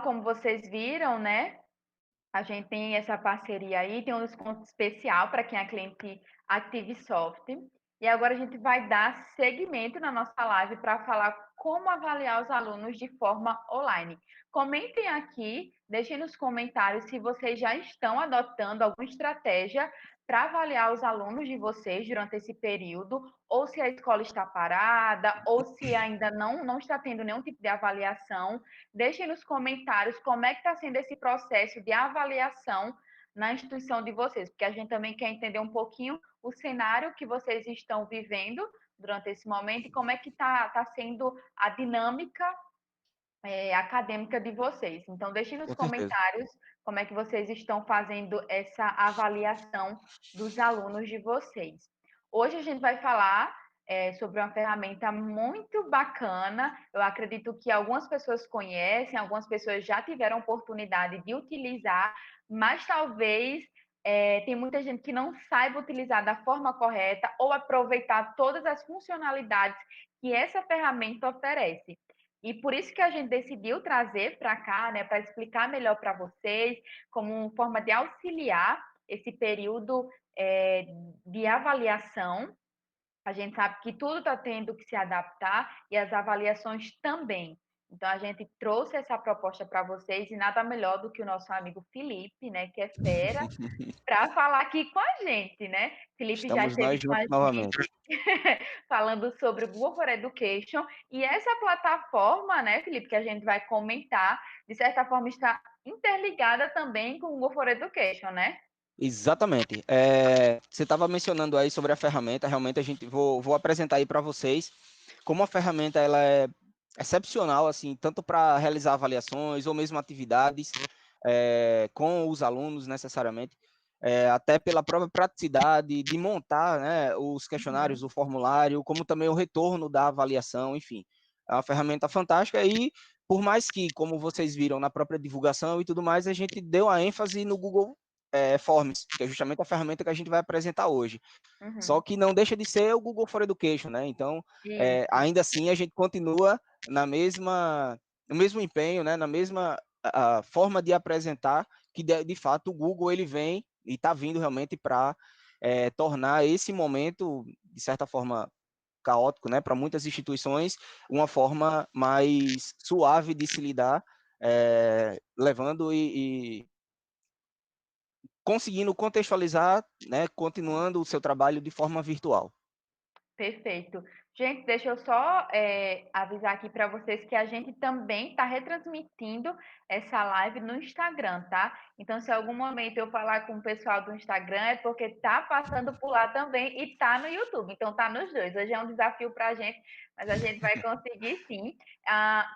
como vocês viram, né? A gente tem essa parceria aí, tem um desconto especial para quem é cliente ActiveSoft. E agora a gente vai dar seguimento na nossa live para falar como avaliar os alunos de forma online. Comentem aqui, deixem nos comentários se vocês já estão adotando alguma estratégia para avaliar os alunos de vocês durante esse período, ou se a escola está parada, ou se ainda não está tendo nenhum tipo de avaliação. Deixem nos comentários como é que está sendo esse processo de avaliação na instituição de vocês, porque a gente também quer entender um pouquinho o cenário que vocês estão vivendo durante esse momento e como é que está sendo a dinâmica acadêmica de vocês. Então, deixem nos Com certeza. comentários como é que vocês estão fazendo essa avaliação dos alunos de vocês. Hoje a gente vai falar sobre uma ferramenta muito bacana. Eu acredito que algumas pessoas conhecem, algumas pessoas já tiveram oportunidade de utilizar, mas talvez tem muita gente que não saiba utilizar da forma correta ou aproveitar todas as funcionalidades que essa ferramenta oferece. E por isso que a gente decidiu trazer para cá, né, para explicar melhor para vocês, como forma de auxiliar esse período de avaliação. A gente sabe que tudo está tendo que se adaptar e as avaliações também. Então, a gente trouxe essa proposta para vocês e nada melhor do que o nosso amigo Felipe, né, que é fera, para falar aqui com a gente, né? Felipe já Estamos esteve nós com a juntos gente novamente. falando sobre o Google for Education e essa plataforma, né, Felipe, que a gente vai comentar, de certa forma está interligada também com o Google for Education, né? Exatamente. Você estava mencionando aí sobre a ferramenta, realmente vou apresentar aí para vocês como a ferramenta ela é excepcional, assim, tanto para realizar avaliações ou mesmo atividades com os alunos necessariamente, até pela própria praticidade de montar, né, os questionários, Uhum. o formulário, como também o retorno da avaliação, enfim. É uma ferramenta fantástica e, por mais que, como vocês viram na própria divulgação e tudo mais, a gente deu a ênfase no Google Forms, que é justamente a ferramenta que a gente vai apresentar hoje. Só Uhum. que não deixa de ser o Google for Education, né? Então, Isso. ainda assim, a gente continua no mesmo empenho, né? Na mesma forma de apresentar, que de fato o Google ele vem e está vindo realmente para tornar esse momento, de certa forma, caótico, né? Para muitas instituições, uma forma mais suave de se lidar, levando e conseguindo contextualizar, né, continuando o seu trabalho de forma virtual. Perfeito. Gente, deixa eu só avisar aqui para vocês que a gente também está retransmitindo essa live no Instagram, tá? Então, se em algum momento eu falar com o pessoal do Instagram, é porque tá passando por lá também e tá no YouTube. Então, tá nos dois. Hoje é um desafio para a gente, mas a gente vai conseguir sim.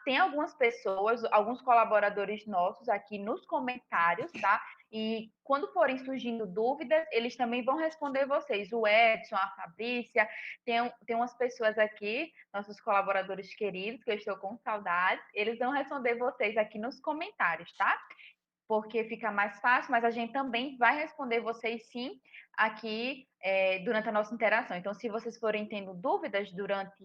Tem algumas pessoas, alguns colaboradores nossos aqui nos comentários, tá? E quando forem surgindo dúvidas, eles também vão responder vocês. O Edson, a Fabrícia. Tem umas pessoas aqui, nossos colaboradores queridos, que eu estou com saudades, eles vão responder vocês aqui nos comentários, tá? Porque fica mais fácil, mas a gente também vai responder vocês sim aqui durante a nossa interação. Então, se vocês forem tendo dúvidas durante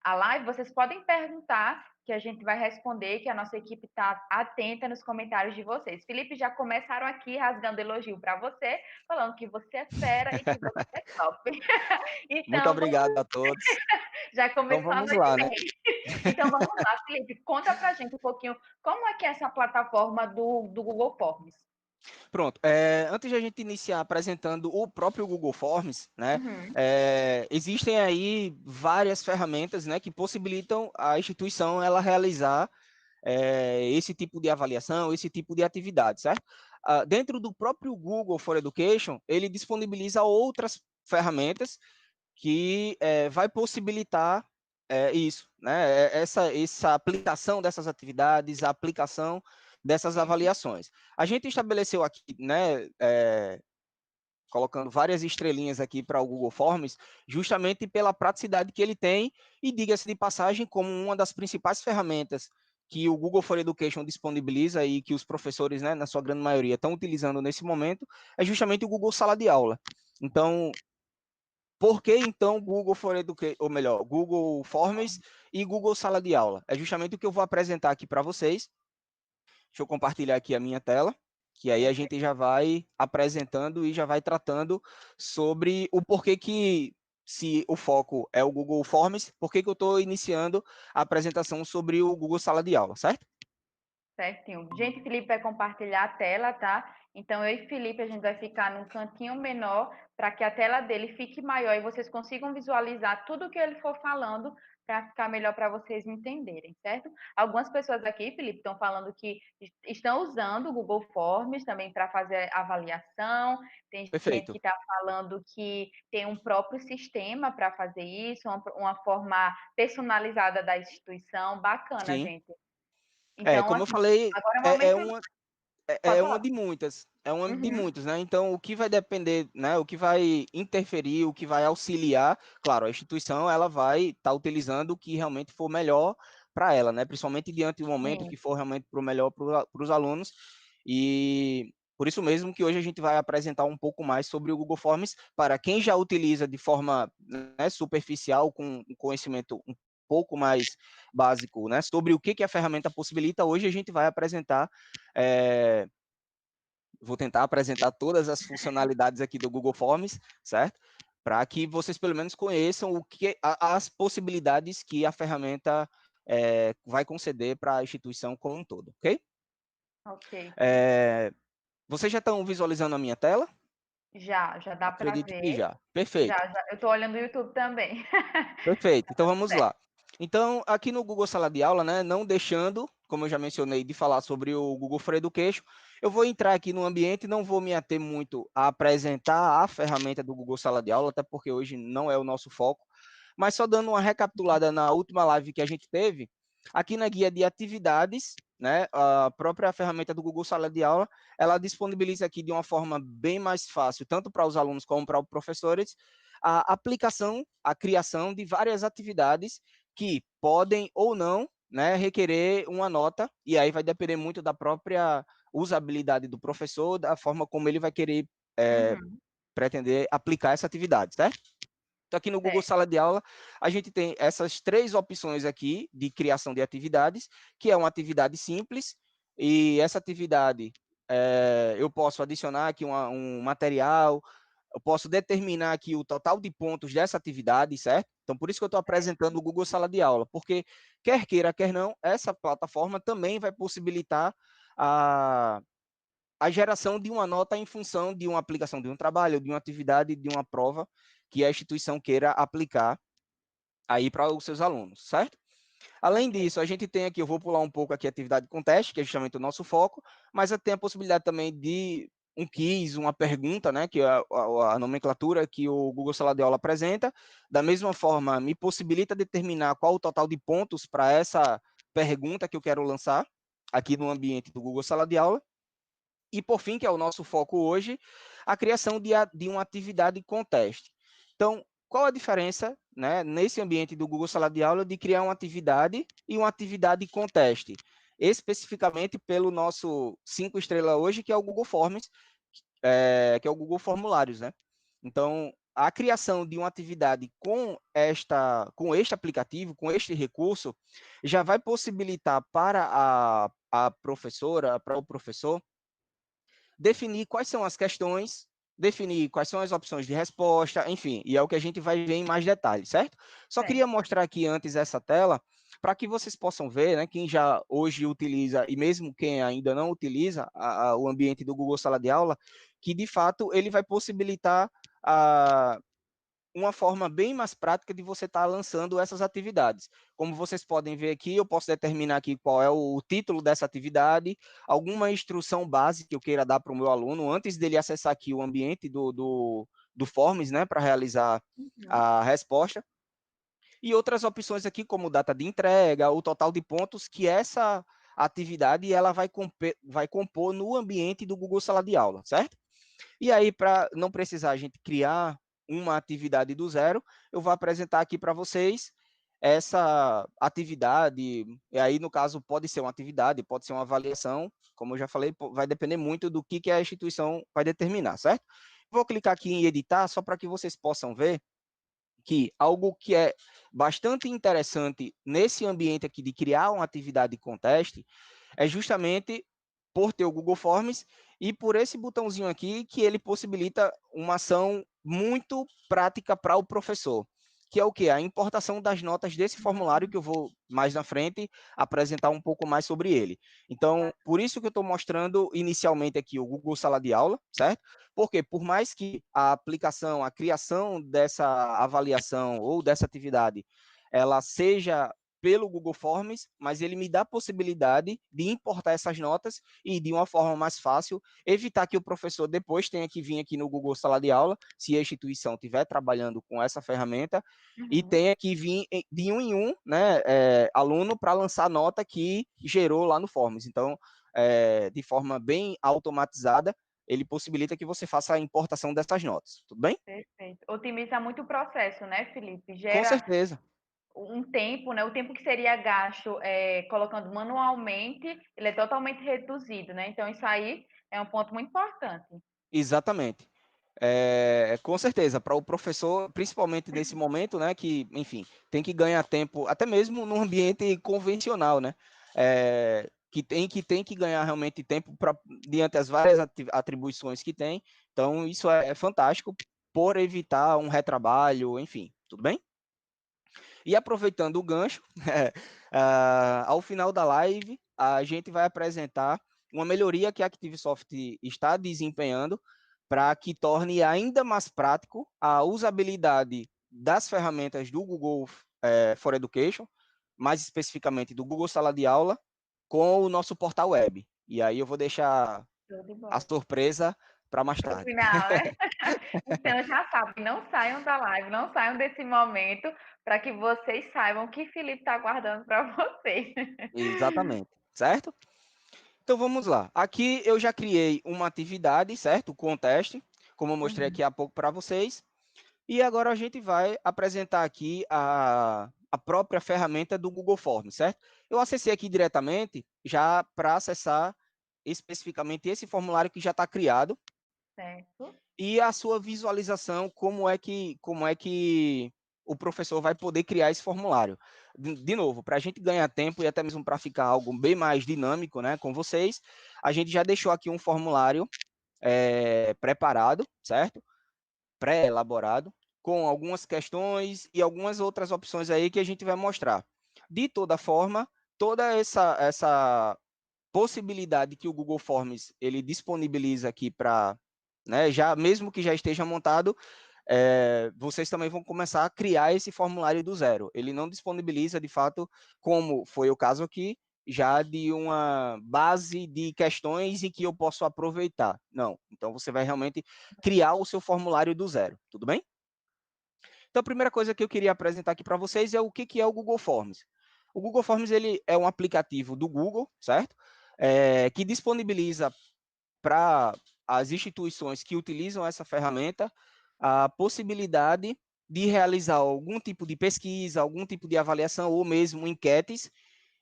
a live, vocês podem perguntar que a gente vai responder, que a nossa equipe está atenta nos comentários de vocês. Felipe, já começaram aqui rasgando elogio para você, falando que você é fera e que você é top. Muito Então, obrigado a todos. já Então começou a vamos noite lá, né? bem. Então vamos lá, Felipe, conta pra gente um pouquinho como é que é essa plataforma do Google Forms. Pronto. Antes de a gente iniciar apresentando o próprio Google Forms, né? Uhum. Existem aí várias ferramentas, né, que possibilitam a instituição ela realizar esse tipo de avaliação, esse tipo de atividade, certo? Dentro do próprio Google for Education, ele disponibiliza outras ferramentas que vai possibilitar isso, né? Essa aplicação dessas atividades, a aplicação dessas Sim. avaliações. A gente estabeleceu aqui, né, colocando várias estrelinhas aqui para o Google Forms, justamente pela praticidade que ele tem, e diga-se de passagem, como uma das principais ferramentas que o Google for Education disponibiliza e que os professores, né, na sua grande maioria, estão utilizando nesse momento, é justamente o Google Sala de Aula. Então, por que então Google for Education, ou melhor, Google Forms e Google Sala de Aula? É justamente o que eu vou apresentar aqui para vocês. Deixa eu compartilhar aqui a minha tela, que aí a gente já vai apresentando e já vai tratando sobre o porquê que, se o foco é o Google Forms, por que eu estou iniciando a apresentação sobre o Google Sala de Aula, certo? Certinho. Gente, Felipe vai compartilhar a tela, tá? Então, eu e Felipe, a gente vai ficar num cantinho menor para que a tela dele fique maior e vocês consigam visualizar tudo que ele for falando para ficar melhor para vocês entenderem, certo? Algumas pessoas aqui, Felipe, estão falando que estão usando o Google Forms também para fazer avaliação. Tem gente que Perfeito. está falando que tem um próprio sistema para fazer isso, uma forma personalizada da instituição. Bacana, Sim. gente. Então, Como eu assim, falei, agora é o é, é momento. uma Pode uma falar. de muitas, é uma de Uhum, muitas, né? Então, o que vai depender, né? O que vai interferir, o que vai auxiliar, claro, a instituição ela vai estar utilizando o que realmente for melhor para ela, né? Principalmente diante do momento sim. que for realmente para o melhor para os alunos. E por isso mesmo que hoje a gente vai apresentar um pouco mais sobre o Google Forms para quem já utiliza de forma, né, superficial, com um conhecimento um pouco mais básico, né? Sobre o que a ferramenta possibilita. Hoje a gente vai apresentar é, vou tentar apresentar todas as funcionalidades aqui do Google Forms, certo? Para que vocês pelo menos conheçam as possibilidades que a ferramenta vai conceder para a instituição como um todo, ok? Ok. É, vocês já estão visualizando a minha tela? Já dá para Acredito que ver. já. Perfeito. Já. Eu tô olhando o YouTube também. Perfeito. Então vamos Certo. lá. Então, aqui no Google Sala de Aula, né, não deixando, como eu já mencionei, de falar sobre o Google for Education, eu vou entrar aqui no ambiente, não vou me ater muito a apresentar a ferramenta do Google Sala de Aula, até porque hoje não é o nosso foco, mas só dando uma recapitulada na última live que a gente teve, aqui na guia de atividades, né, a própria ferramenta do Google Sala de Aula, ela disponibiliza aqui de uma forma bem mais fácil, tanto para os alunos como para os professores, a aplicação, a criação de várias atividades que podem ou não, né, requerer uma nota, e aí vai depender muito da própria usabilidade do professor, da forma como ele vai querer Uhum, pretender aplicar essa atividade, certo? Então, aqui no Google certo. Sala de Aula, a gente tem essas três opções aqui de criação de atividades, que é uma atividade simples, e essa atividade eu posso adicionar aqui um material, eu posso determinar aqui o total de pontos dessa atividade, certo? Então, por isso que eu estou apresentando o Google Sala de Aula, porque quer queira, quer não, essa plataforma também vai possibilitar a, a geração de uma nota em função de uma aplicação de um trabalho, de uma atividade, de uma prova que a instituição queira aplicar aí para os seus alunos, certo? Além Ok. disso, a gente tem aqui, eu vou pular um pouco aqui a atividade com teste, que é justamente o nosso foco, mas tem a possibilidade também de um quiz, uma pergunta, né, que é a nomenclatura que o Google Sala de Aula apresenta. Da mesma forma, me possibilita determinar qual o total de pontos para essa pergunta que eu quero lançar aqui no ambiente do Google Sala de Aula. E, por fim, que é o nosso foco hoje, a criação de uma atividade com teste. Então, qual a diferença, né, nesse ambiente do Google Sala de Aula de criar uma atividade e uma atividade com teste? Especificamente pelo nosso 5 estrelas hoje, que é o Google Forms, que é o Google Formulários, né? Então, a criação de uma atividade com este aplicativo, com este recurso, já vai possibilitar para a professora, para o professor, definir quais são as questões, definir quais são as opções de resposta, enfim, e é o que a gente vai ver em mais detalhes, certo? Só queria Certo. mostrar aqui antes essa tela, para que vocês possam ver, né, quem já hoje utiliza, e mesmo quem ainda não utiliza o ambiente do Google Sala de Aula, que de fato ele vai possibilitar a, uma forma bem mais prática de você estar lançando essas atividades. Como vocês podem ver aqui, eu posso determinar aqui qual é o título dessa atividade, alguma instrução base que eu queira dar para o meu aluno antes dele acessar aqui o ambiente do Forms, né, para realizar Uhum. a resposta. E outras opções aqui, como data de entrega, o total de pontos que essa atividade ela vai compor no ambiente do Google Sala de Aula, certo? E aí, para não precisar a gente criar uma atividade do zero, eu vou apresentar aqui para vocês essa atividade, e aí, no caso, pode ser uma atividade, pode ser uma avaliação, como eu já falei, vai depender muito do que a instituição vai determinar, certo? Vou clicar aqui em editar, só para que vocês possam ver que algo que é bastante interessante nesse ambiente aqui de criar uma atividade com teste é justamente por ter o Google Forms e por esse botãozinho aqui que ele possibilita uma ação muito prática para o professor, que é o quê? A importação das notas desse formulário, que eu vou mais na frente apresentar um pouco mais sobre ele. Então, por isso que eu estou mostrando inicialmente aqui o Google Sala de Aula, certo? Porque por mais que a aplicação, a criação dessa avaliação ou dessa atividade, ela seja pelo Google Forms, mas ele me dá a possibilidade de importar essas notas e, de uma forma mais fácil, evitar que o professor depois tenha que vir aqui no Google Sala de Aula, se a instituição estiver trabalhando com essa ferramenta, e tenha que vir de um em um, né, aluno para lançar a nota que gerou lá no Forms. Então, de forma bem automatizada, ele possibilita que você faça a importação dessas notas. Tudo bem? Perfeito. Otimiza muito o processo, né, Felipe? Com Gera certeza. um tempo, né? O tempo que seria gasto colocando manualmente, ele é totalmente reduzido, né? Então, isso aí é um ponto muito importante. Exatamente. Com certeza, para o professor, principalmente nesse momento, né, que, enfim, tem que ganhar tempo, até mesmo no ambiente convencional, né, que tem que ganhar realmente tempo diante das várias atribuições que tem. Então, isso é fantástico por evitar um retrabalho, enfim, tudo bem? E aproveitando o gancho, ao final da live, a gente vai apresentar uma melhoria que a Activesoft está desempenhando para que torne ainda mais prático a usabilidade das ferramentas do Google for Education, mais especificamente do Google Sala de Aula, com o nosso portal web. E aí eu vou deixar Show de a bola. surpresa para mais Para o tarde. final, né? Então, já sabem, não saiam da live, não saiam desse momento, para que vocês saibam o que Felipe está guardando para vocês. Exatamente, certo? Então vamos lá. Aqui eu já criei uma atividade, certo? Com teste, como eu mostrei aqui há pouco para vocês. E agora a gente vai apresentar aqui a própria ferramenta do Google Forms, certo? Eu acessei aqui diretamente já para acessar especificamente esse formulário que já está criado Certo? e a sua visualização, como é que o professor vai poder criar esse formulário. De novo, para a gente ganhar tempo e até mesmo para ficar algo bem mais dinâmico, né, com vocês, a gente já deixou aqui um formulário preparado, certo? Pré-elaborado, com algumas questões e algumas outras opções aí que a gente vai mostrar. De toda forma, toda essa possibilidade que o Google Forms ele disponibiliza aqui para, né, já mesmo que já esteja montado, vocês também vão começar a criar esse formulário do zero. Ele não disponibiliza, de fato, como foi o caso aqui, já de uma base de questões em que eu posso aproveitar. Não. Então, você vai realmente criar o seu formulário do zero. Tudo bem? Então, a primeira coisa que eu queria apresentar aqui para vocês é o que é o Google Forms. O Google Forms ele é um aplicativo do Google, certo? Que disponibiliza para as instituições que utilizam essa ferramenta a possibilidade de realizar algum tipo de pesquisa, algum tipo de avaliação ou mesmo enquetes.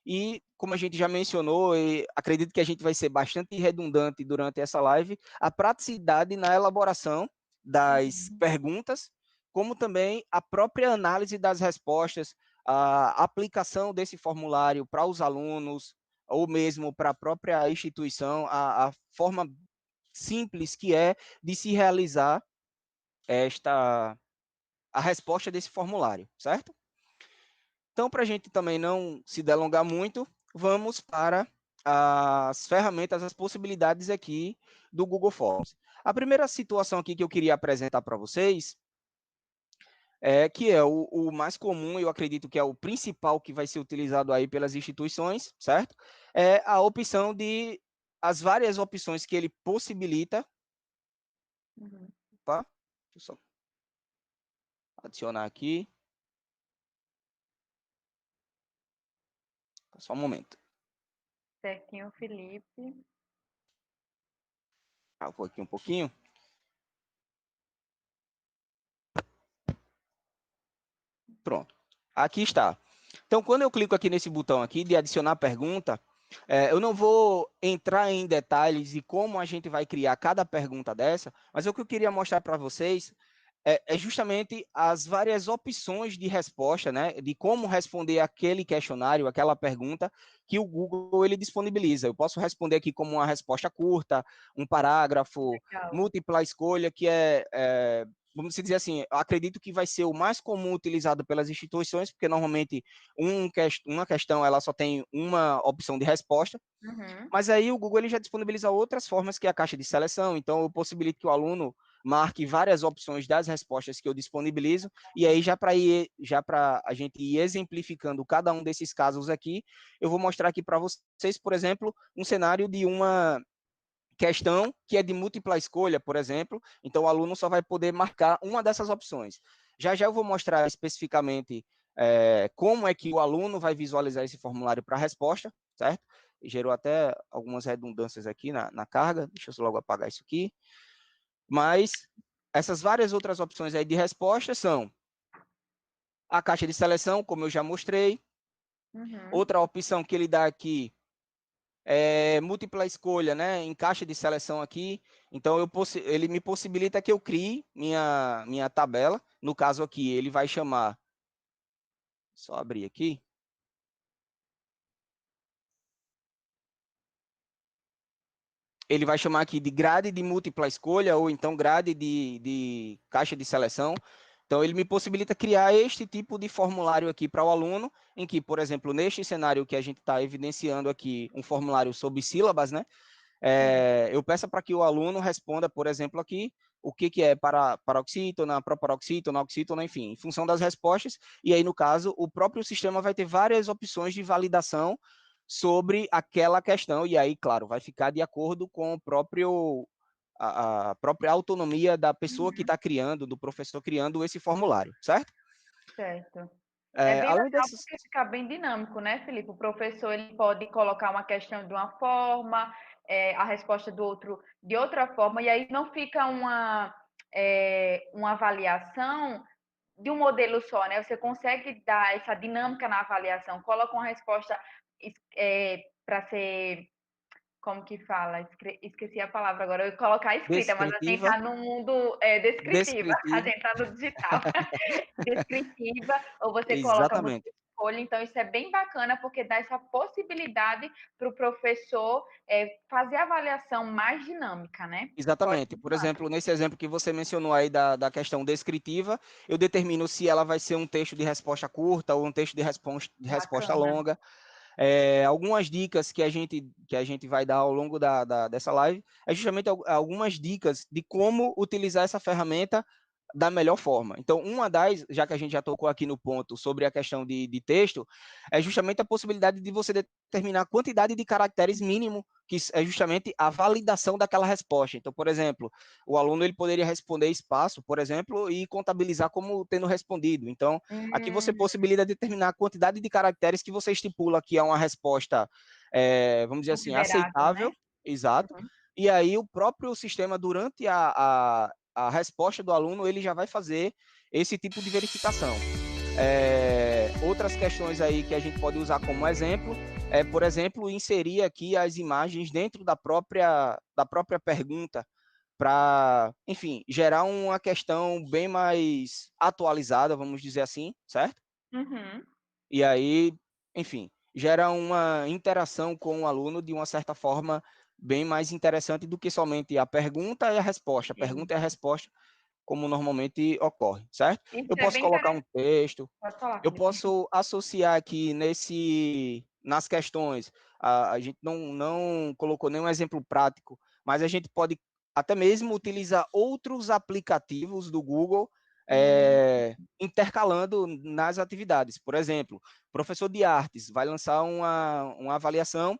E, como a gente já mencionou, e acredito que a gente vai ser bastante redundante durante essa live, a praticidade na elaboração das perguntas, como também a própria análise das respostas, a aplicação desse formulário para os alunos, ou mesmo para a própria instituição, a forma simples que é de se realizar a resposta desse formulário, certo? Então, para a gente também não se delongar muito, vamos para as ferramentas, as possibilidades aqui do Google Forms. A primeira situação aqui que eu queria apresentar para vocês que é o mais comum, eu acredito que é o principal que vai ser utilizado aí pelas instituições, certo? É a opção de as várias opções que ele possibilita. Opa, deixa eu só adicionar aqui. Só um momento. Certinho, Felipe. Vou aqui um pouquinho. Pronto. Aqui está. Então, quando eu clico aqui nesse botão aqui de adicionar pergunta, eu não vou entrar em detalhes de como a gente vai criar cada pergunta dessa, mas o que eu queria mostrar para vocês é justamente as várias opções de resposta, né, de como responder aquele questionário, aquela pergunta que o Google ele disponibiliza. Eu posso responder aqui como uma resposta curta, um parágrafo, Legal. múltipla escolha, que vamos dizer assim, eu acredito que vai ser o mais comum utilizado pelas instituições, porque normalmente uma questão ela só tem uma opção de resposta, Uhum. mas aí o Google ele já disponibiliza outras formas, que é a caixa de seleção. Então, eu possibilito que o aluno marque várias opções das respostas que eu disponibilizo, e aí já para a gente ir exemplificando cada um desses casos aqui, eu vou mostrar aqui para vocês, por exemplo, um cenário de uma questão que é de múltipla escolha, por exemplo. Então, o aluno só vai poder marcar uma dessas opções. Já já eu vou mostrar especificamente como é que o aluno vai visualizar esse formulário para a resposta, certo? Gerou até algumas redundâncias aqui na carga. Deixa eu logo apagar isso aqui. Mas essas várias outras opções aí de resposta são a caixa de seleção, como eu já mostrei. Uhum. Outra opção que ele dá aqui múltipla escolha, né, em caixa de seleção aqui. Então, ele me possibilita que eu crie minha tabela. No caso aqui, ele vai chamar, só abrir aqui. Ele vai chamar aqui de grade de múltipla escolha, ou então grade de caixa de seleção. Então, ele me possibilita criar este tipo de formulário aqui para o aluno, em que, por exemplo, neste cenário que a gente está evidenciando aqui, um formulário sobre sílabas, né? Eu peço para que o aluno responda, por exemplo, aqui, o que é paroxítona, proparoxítona, oxítona, enfim, em função das respostas, e aí, no caso, o próprio sistema vai ter várias opções de validação sobre aquela questão, e aí, claro, vai ficar de acordo com a própria autonomia da pessoa que Uhum. está criando, do professor criando esse formulário, certo? Certo. É bem Além legal dessas... porque fica bem dinâmico, né, Felipe? O professor ele pode colocar uma questão de uma forma, a resposta do outro de outra forma, e aí não fica uma avaliação de um modelo só, né? Você consegue dar essa dinâmica na avaliação, coloca uma resposta para ser, como que fala? Esqueci a palavra agora. Eu ia colocar escrita, mas a gente Descritiva, está no mundo descritiva, a descritiva, gente está no digital. Descritiva, ou você coloca exatamente. múltipla escolha. Então, isso é bem bacana, porque dá essa possibilidade para o professor fazer a avaliação mais dinâmica, né? Pode Exatamente. Por continuar. exemplo, nesse exemplo que você mencionou aí da questão descritiva, eu determino se ela vai ser um texto de resposta curta ou um texto de resposta Bacana. longa. Algumas dicas que a gente vai dar ao longo dessa live é justamente algumas dicas de como utilizar essa ferramenta da melhor forma. Então, já que a gente já tocou aqui no ponto sobre a questão de texto, é justamente a possibilidade de você determinar a quantidade de caracteres mínimo, que é justamente a validação daquela resposta. Então, por exemplo, o aluno ele poderia responder espaço, por exemplo, e contabilizar como tendo respondido. Então, aqui você Hum, possibilita determinar a quantidade de caracteres que você estipula que é uma resposta, vamos dizer assim, considerável, né? aceitável, exato, Uhum. e aí o próprio sistema, durante a resposta do aluno, ele já vai fazer esse tipo de verificação. Outras questões aí que a gente pode usar como exemplo por exemplo, inserir aqui as imagens dentro da própria pergunta para, enfim, gerar uma questão bem mais atualizada, vamos dizer assim, certo? Uhum. E aí, enfim, gera uma interação com o aluno de uma certa forma bem mais interessante do que somente a pergunta e a resposta. A Sim. pergunta e a resposta, como normalmente ocorre, certo? Isso Eu é posso bem colocar um interessante. texto, Pode falar, eu Felipe. posso associar aqui nas questões, a gente não colocou nenhum exemplo prático, mas a gente pode até mesmo utilizar outros aplicativos do Google Hum, intercalando nas atividades. Por exemplo, professor de artes vai lançar uma avaliação,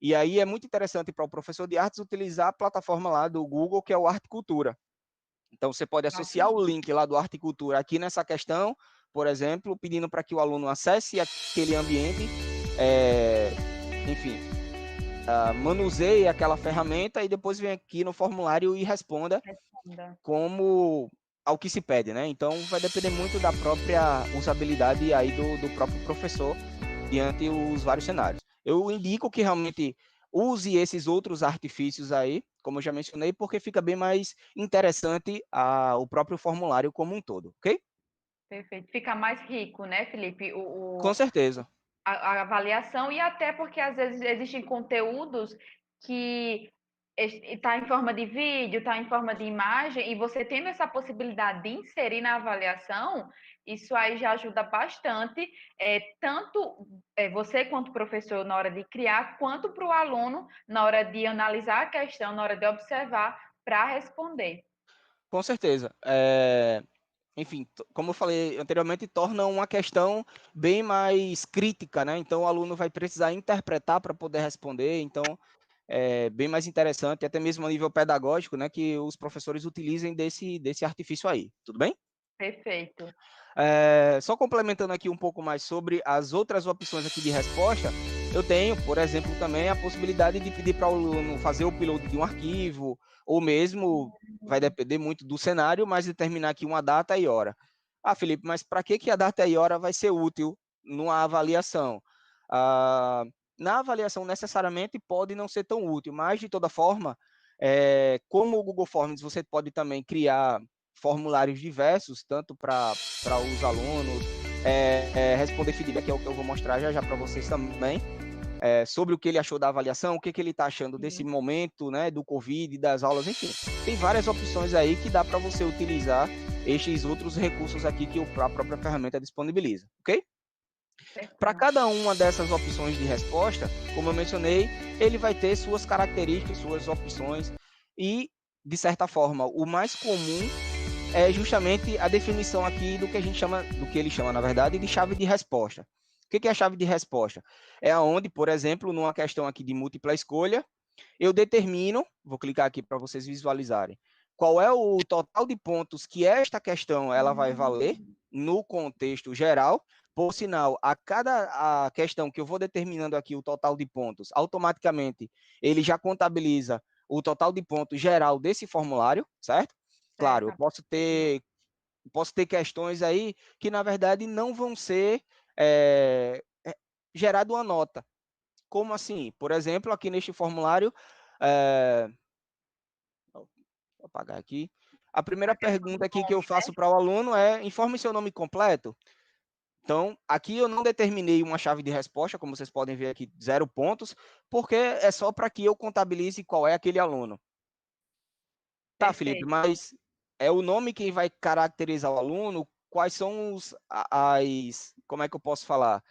e aí é muito interessante para o professor de artes utilizar a plataforma lá do Google, que é o Arte Cultura. Então, você pode associar o bacana. link lá do Arte e Cultura aqui nessa questão, por exemplo, pedindo para que o aluno acesse aquele ambiente, enfim, manuseie aquela ferramenta e depois vem aqui no formulário e responda Responda. como ao que se pede, né? Então, vai depender muito da própria usabilidade aí do próprio professor diante os vários cenários. Eu indico que realmente use esses outros artifícios aí, como eu já mencionei, porque fica bem mais interessante o próprio formulário como um todo, ok? Perfeito. Fica mais rico, né, Felipe, Com certeza. a avaliação, e até porque às vezes existem conteúdos que está em forma de vídeo, está em forma de imagem, e você tendo essa possibilidade de inserir na avaliação, isso aí já ajuda bastante, tanto você quanto professor na hora de criar, quanto para o aluno na hora de analisar a questão, na hora de observar para responder. Com certeza. Enfim, como eu falei anteriormente, torna uma questão bem mais crítica, né? Então, o aluno vai precisar interpretar para poder responder. Então, é bem mais interessante, até mesmo a nível pedagógico, né? Que os professores utilizem desse artifício aí. Tudo bem? Perfeito. Só complementando aqui um pouco mais sobre as outras opções aqui de resposta, eu tenho, por exemplo, também a possibilidade de pedir para o aluno fazer o upload de um arquivo, ou mesmo, vai depender muito do cenário, mas determinar aqui uma data e hora. Ah, Felipe, mas para que a data e hora vai ser útil numa avaliação? Ah, na avaliação, necessariamente, pode não ser tão útil, mas, de toda forma, como o Google Forms, você pode também criar formulários diversos, tanto para os alunos, responder feedback, é o que eu vou mostrar já para vocês também, sobre o que ele achou da avaliação, o que ele está achando desse momento, né, do Covid, das aulas, enfim. Tem várias opções aí que dá para você utilizar estes outros recursos aqui que a própria ferramenta disponibiliza, ok? Para Perfeito. cada uma dessas opções de resposta, como eu mencionei, ele vai ter suas características, suas opções e, de certa forma, o mais comum é justamente a definição aqui do que a gente chama, do que ele chama, na verdade, de chave de resposta. O que é a chave de resposta? É onde, por exemplo, numa questão aqui de múltipla escolha, eu determino, vou clicar aqui para vocês visualizarem, qual é o total de pontos que esta questão ela vai valer no contexto geral. Por sinal, a cada questão que eu vou determinando aqui o total de pontos, automaticamente ele já contabiliza o total de pontos geral desse formulário, certo? Claro, eu Certo. posso ter questões aí que, na verdade, não vão ser é, gerado uma nota. Como assim? Por exemplo, aqui neste formulário, vou apagar aqui. A primeira A questão do pergunta aqui que eu nome, né? faço para o aluno é: informe seu nome completo. Então, aqui eu não determinei uma chave de resposta, como vocês podem ver aqui, 0 pontos, porque é só para que eu contabilize qual é aquele aluno. Tá, Felipe, Perfeito. mas é o nome quem vai caracterizar o aluno? Quais são como é que eu posso falar?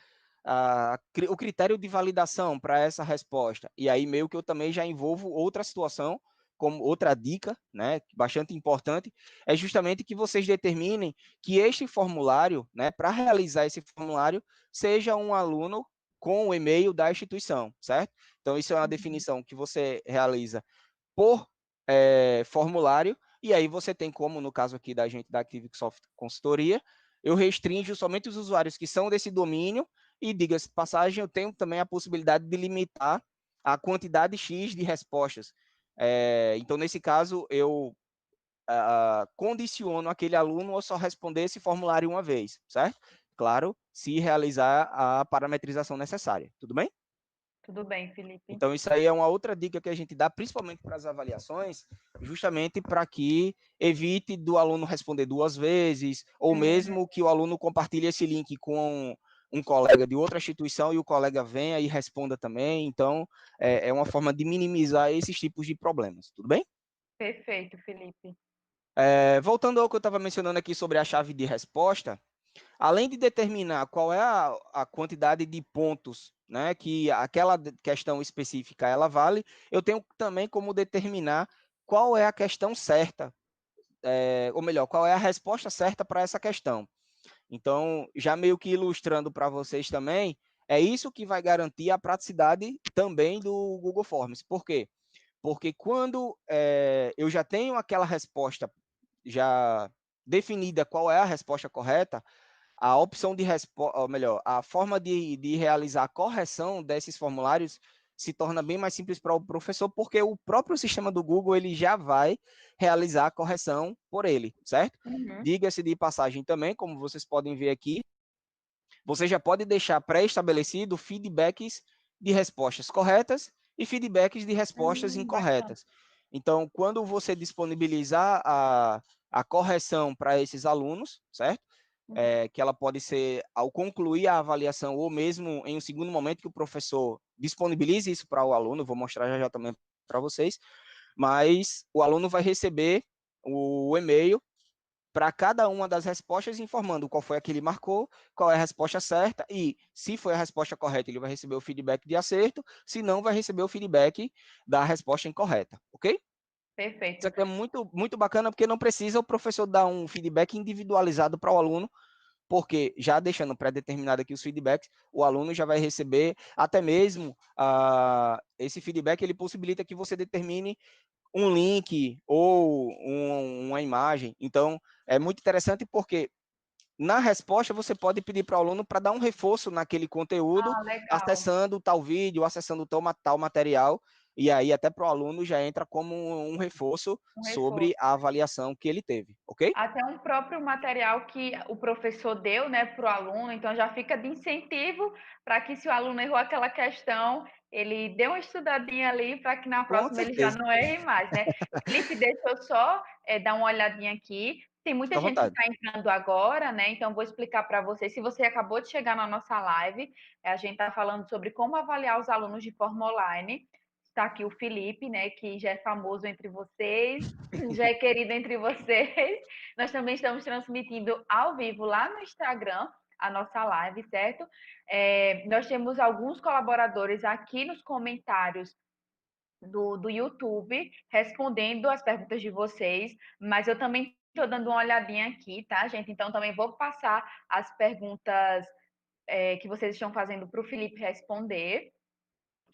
O critério de validação para essa resposta. E aí, meio que eu também já envolvo outra situação, como outra dica, né, bastante importante, é justamente que vocês determinem que este formulário, né, para realizar esse formulário, seja um aluno com o e-mail da instituição, certo? Então, isso é uma definição que você realiza por formulário, e aí você tem como, no caso aqui da gente da ActiveSoft Consultoria, eu restringo somente os usuários que são desse domínio, e diga-se de passagem, eu tenho também a possibilidade de limitar a quantidade X de respostas. Então, nesse caso, eu condiciono aquele aluno a só responder esse formulário uma vez, certo? Claro, se realizar a parametrização necessária. Tudo bem? Tudo bem, Felipe. Então, isso aí é uma outra dica que a gente dá, principalmente para as avaliações, justamente para que evite do aluno responder duas vezes, ou mesmo que o aluno compartilhe esse link com um colega de outra instituição e o colega venha e responda também. Então, é uma forma de minimizar esses tipos de problemas. Tudo bem? Perfeito, Felipe. Voltando ao que eu estava mencionando aqui sobre a chave de resposta, além de determinar qual é a quantidade de pontos, né, que aquela questão específica ela vale, eu tenho também como determinar qual é a questão certa, ou melhor, qual é a resposta certa para essa questão. Então, já meio que ilustrando para vocês também, é isso que vai garantir a praticidade também do Google Forms. Por quê? Porque quando eu já tenho aquela resposta já definida, qual é a resposta correta, a opção de resposta, ou melhor, a forma de realizar a correção desses formulários se torna bem mais simples para o professor, porque o próprio sistema do Google ele já vai realizar a correção por ele, certo? Uhum. Diga-se de passagem também, como vocês podem ver aqui, você já pode deixar pré-estabelecido feedbacks de respostas corretas e feedbacks de respostas Bacana. incorretas. Então, quando você disponibilizar a correção para esses alunos, certo? Uhum. Que ela pode ser ao concluir a avaliação ou mesmo em um segundo momento que o professor disponibilize isso para o aluno, vou mostrar já também para vocês, mas o aluno vai receber o e-mail para cada uma das respostas, informando qual foi a que ele marcou, qual é a resposta certa, e se foi a resposta correta, ele vai receber o feedback de acerto, se não, vai receber o feedback da resposta incorreta, ok? Isso Perfeito. aqui é muito, muito bacana, porque não precisa o professor dar um feedback individualizado para o aluno, porque já deixando pré-determinado aqui os feedbacks, o aluno já vai receber, até mesmo esse feedback, ele possibilita que você determine um link ou uma imagem. Então, é muito interessante porque na resposta você pode pedir para o aluno para dar um reforço naquele conteúdo, Ah, legal. acessando tal vídeo, acessando tal material, e aí até para o aluno já entra como um reforço Um sobre reforço. a avaliação que ele teve, ok? Até um próprio material que o professor deu, né, para o aluno, então já fica de incentivo para que se o aluno errou aquela questão, ele dê uma estudadinha ali para que na Com próxima ele já certeza. não erre mais, né. Felipe, deixa eu só, dar uma olhadinha aqui, tem muita Fica à gente que vontade. está entrando agora, né, então vou explicar para você, se você acabou de chegar na nossa live, a gente está falando sobre como avaliar os alunos de forma online. Está aqui o Felipe, né, que já é famoso entre vocês, já é querido entre vocês. Nós também estamos transmitindo ao vivo lá no Instagram a nossa live, certo? Nós temos alguns colaboradores aqui nos comentários do YouTube respondendo as perguntas de vocês, mas eu também estou dando uma olhadinha aqui, tá, gente? Então também vou passar as perguntas que vocês estão fazendo para o Felipe responder.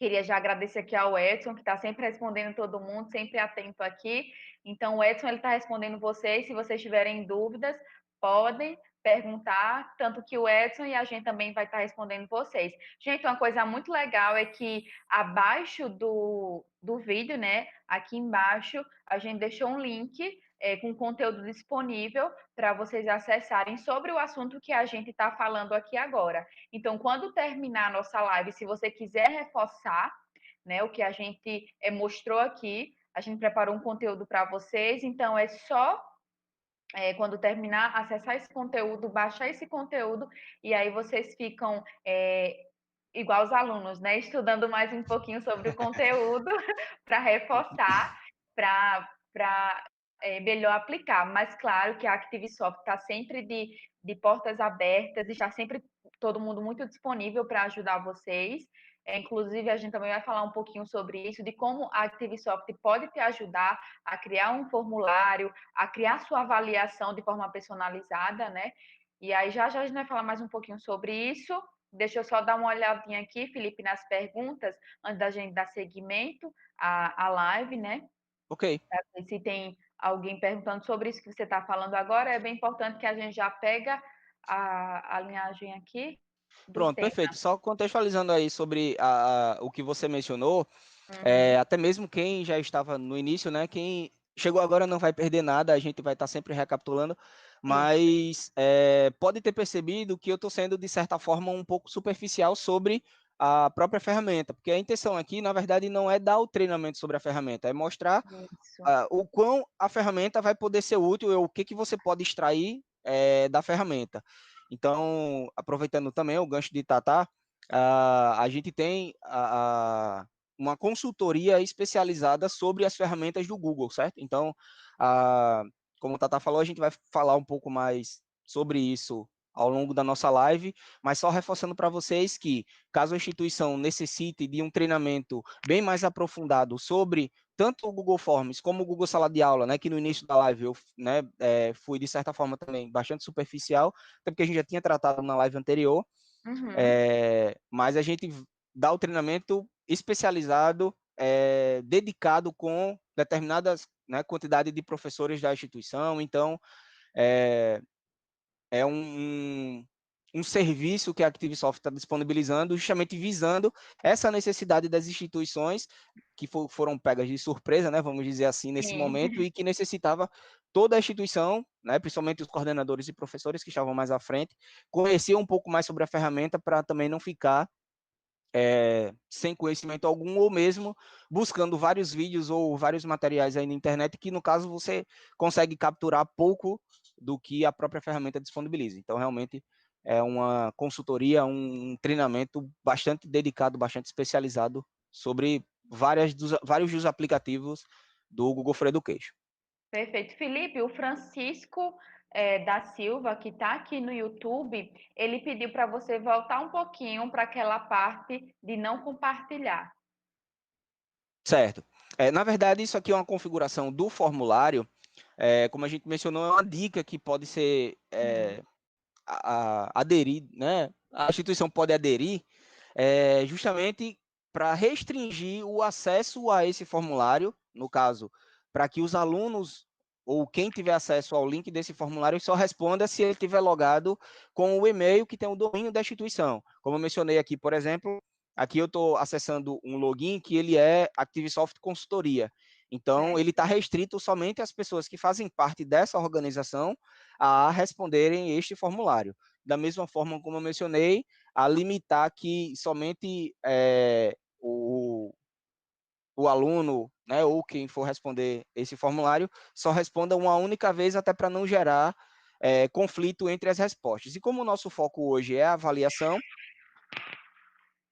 Queria já agradecer aqui ao Edson, que está sempre respondendo todo mundo, sempre atento aqui. Então, o Edson está respondendo vocês. Se vocês tiverem dúvidas, podem perguntar, tanto que o Edson e a gente também vai estar respondendo vocês. Gente, uma coisa muito legal é que abaixo do vídeo, né, aqui embaixo, a gente deixou um link com conteúdo disponível para vocês acessarem sobre o assunto que a gente está falando aqui agora. Então, quando terminar a nossa live, se você quiser reforçar, né, o que a gente mostrou aqui, a gente preparou um conteúdo para vocês, então é só quando terminar, acessar esse conteúdo, baixar esse conteúdo, e aí vocês ficam igual os alunos, né? Estudando mais um pouquinho sobre o conteúdo para reforçar, para melhor aplicar. Mas claro que a Activisoft está sempre de portas abertas e está sempre todo mundo muito disponível para ajudar vocês. Inclusive, a gente também vai falar um pouquinho sobre isso, de como a Activisoft pode te ajudar a criar um formulário, a criar sua avaliação de forma personalizada, né? E aí já a gente vai falar mais um pouquinho sobre isso. Deixa eu só dar uma olhadinha aqui, Felipe, nas perguntas, antes da gente dar seguimento à live, né? Ok. Pra ver se tem alguém perguntando sobre isso que você está falando agora. É bem importante que a gente já pega a linhagem aqui do Pronto, tema. perfeito. Só contextualizando aí sobre o que você mencionou, Uhum. até mesmo quem já estava no início, né? Quem chegou agora não vai perder nada, a gente vai estar sempre recapitulando, Isso. mas pode ter percebido que eu estou sendo, de certa forma, um pouco superficial sobre a própria ferramenta, porque a intenção aqui, na verdade, não é dar o treinamento sobre a ferramenta, é mostrar Isso. o quão a ferramenta vai poder ser útil, o que você pode extrair da ferramenta. Então, aproveitando também o gancho de Tatá, a gente tem uma consultoria especializada sobre as ferramentas do Google, certo? Então, como o Tatá falou, a gente vai falar um pouco mais sobre isso ao longo da nossa live, mas só reforçando para vocês que, caso a instituição necessite de um treinamento bem mais aprofundado sobre tanto o Google Forms como o Google Sala de Aula, né, que no início da live eu fui, de certa forma, também bastante superficial, até porque a gente já tinha tratado na live anterior, Uhum. mas a gente dá o treinamento especializado, dedicado com determinadas, né, quantidade de professores da instituição, então é, é um serviço que a Activisoft está disponibilizando, justamente visando essa necessidade das instituições que foram pegas de surpresa, né, vamos dizer assim, nesse Sim. momento, e que necessitava toda a instituição, né, principalmente os coordenadores e professores que estavam mais à frente, conhecer um pouco mais sobre a ferramenta para também não ficar sem conhecimento algum, ou mesmo buscando vários vídeos ou vários materiais aí na internet, que no caso você consegue capturar pouco do que a própria ferramenta disponibiliza. Então, realmente, é uma consultoria, um treinamento bastante dedicado, bastante especializado sobre vários dos aplicativos do Google for Education. Perfeito. Felipe, o Francisco da Silva, que está aqui no YouTube, ele pediu para você voltar um pouquinho para aquela parte de não compartilhar. Certo. Na verdade, isso aqui é uma configuração do formulário. Como a gente mencionou, é uma dica que pode ser aderir, né? A instituição pode aderir justamente para restringir o acesso a esse formulário, no caso, para que os alunos ou quem tiver acesso ao link desse formulário só responda se ele tiver logado com o e-mail que tem o domínio da instituição. Como eu mencionei aqui, por exemplo, aqui eu estou acessando um login que ele é ActiveSoft Consultoria. Então, ele está restrito somente às pessoas que fazem parte dessa organização a responderem este formulário. Da mesma forma como eu mencionei, a limitar que somente o aluno, né, ou quem for responder esse formulário, só responda uma única vez, até para não gerar conflito entre as respostas. E como o nosso foco hoje é a avaliação,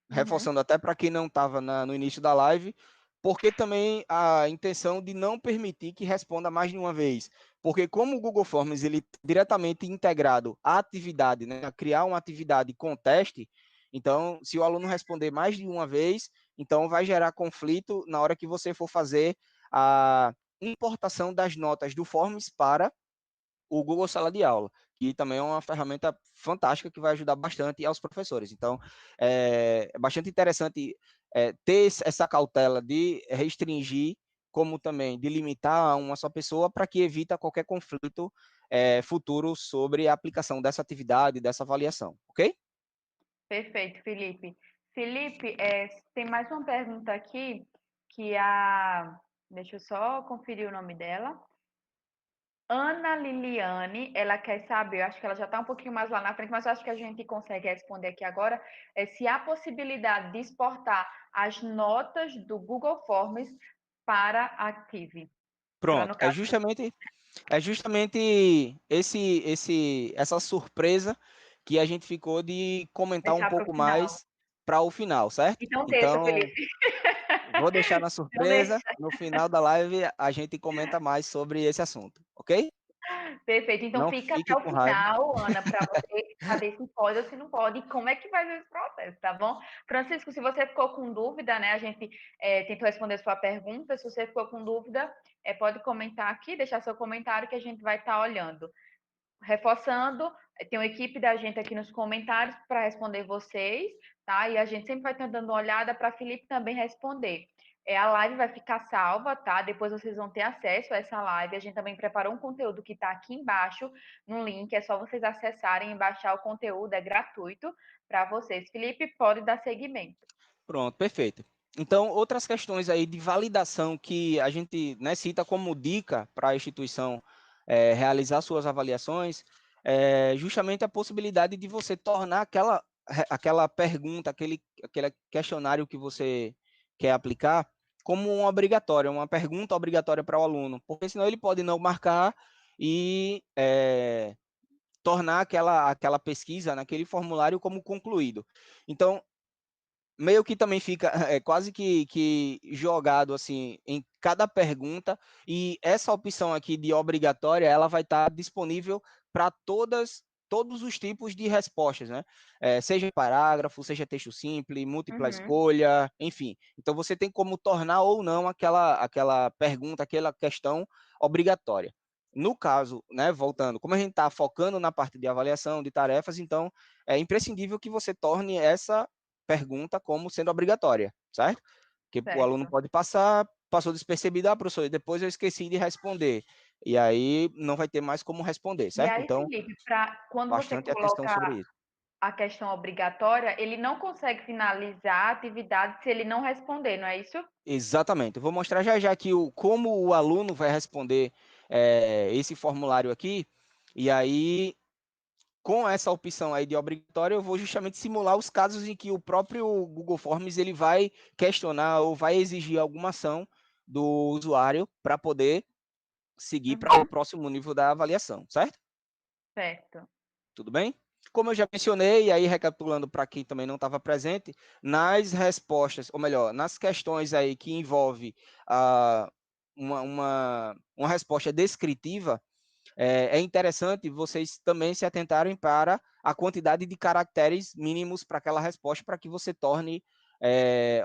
Uhum. reforçando até para quem não estava no início da live, porque também a intenção de não permitir que responda mais de uma vez. Porque como o Google Forms ele diretamente integrado à atividade, né, a criar uma atividade com teste, então se o aluno responder mais de uma vez, então vai gerar conflito na hora que você for fazer a importação das notas do Forms para o Google Sala de Aula, que também é uma ferramenta fantástica que vai ajudar bastante aos professores. Então, é bastante interessante ter essa cautela de restringir, como também de limitar a uma só pessoa, para que evita qualquer conflito futuro sobre a aplicação dessa atividade, dessa avaliação, ok? Perfeito, Felipe. Felipe, tem mais uma pergunta aqui que deixa eu só conferir o nome dela. Ana Liliane, ela quer saber, eu acho que ela já está um pouquinho mais lá na frente, mas eu acho que a gente consegue responder aqui agora, se há possibilidade de exportar as notas do Google Forms para a Active. Ela, no Pronto, caso, é justamente essa surpresa que a gente ficou de comentar um deixar para o pouco final. mais para o final, certo? Então, deixa, Então, Felipe. vou deixar na Então, deixa. surpresa. No final da live, a gente comenta mais sobre esse assunto, ok? Perfeito. Então, Não fica fique até o com raiva. final, Ana, para você saber se pode ou se não pode e como é que vai ser esse processo, tá bom? Francisco, se você ficou com dúvida, né? A gente tentou responder sua pergunta. Se você ficou com dúvida, pode comentar aqui, deixar seu comentário que a gente vai estar olhando. Reforçando, tem uma equipe da gente aqui nos comentários para responder vocês, tá? E a gente sempre vai estar dando uma olhada para Felipe também responder. A live vai ficar salva, tá? Depois vocês vão ter acesso a essa live. A gente também preparou um conteúdo que está aqui embaixo no link. É só vocês acessarem e baixar o conteúdo, é gratuito para vocês. Felipe, pode dar seguimento. Pronto, perfeito. Então, outras questões aí de validação que a gente, né, cita como dica para a instituição realizar suas avaliações, justamente a possibilidade de você tornar aquela pergunta, aquele questionário que você quer aplicar, como um obrigatório, uma pergunta obrigatória para o aluno, porque senão ele pode não marcar e tornar aquela pesquisa naquele formulário como concluído. Então, meio que também fica quase que jogado assim em cada pergunta, e essa opção aqui de obrigatória ela vai estar disponível para todos os tipos de respostas, né? Seja parágrafo, seja texto simples, múltipla Uhum. escolha, enfim. Então você tem como tornar ou não aquela pergunta, aquela questão obrigatória. No caso, né, voltando, como a gente está focando na parte de avaliação de tarefas, então é imprescindível que você torne essa pergunta como sendo obrigatória, certo? Porque o aluno Certo. pode passou despercebido, professor, depois eu esqueci de responder. E aí não vai ter mais como responder, E certo? aí, Então, Felipe, quando você bastante atenção coloca sobre isso. a questão obrigatória, ele não consegue finalizar a atividade se ele não responder, não é isso? Exatamente. Eu vou mostrar já já aqui como o aluno vai responder esse formulário aqui. E aí, com essa opção aí de obrigatório, eu vou justamente simular os casos em que o próprio Google Forms ele vai questionar ou vai exigir alguma ação do usuário para poder seguir para o Uhum. próximo nível da avaliação, certo? Certo. Tudo bem? Como eu já mencionei, e aí recapitulando para quem também não estava presente, nas respostas, ou melhor, nas questões aí que envolve uma resposta descritiva, é interessante vocês também se atentarem para a quantidade de caracteres mínimos para aquela resposta, para que você torne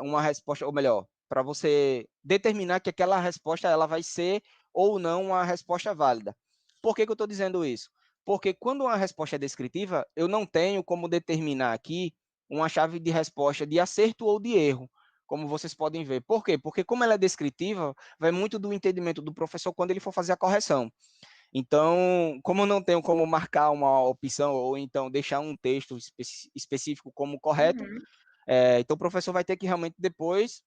uma resposta, ou melhor, para você determinar que aquela resposta ela vai ser ou não uma resposta válida. Por que eu estou dizendo isso? Porque quando uma resposta é descritiva, eu não tenho como determinar aqui uma chave de resposta de acerto ou de erro, como vocês podem ver. Por quê? Porque como ela é descritiva, vai muito do entendimento do professor quando ele for fazer a correção. Então, como eu não tenho como marcar uma opção ou então deixar um texto específico como correto, Uhum. então o professor vai ter que realmente depois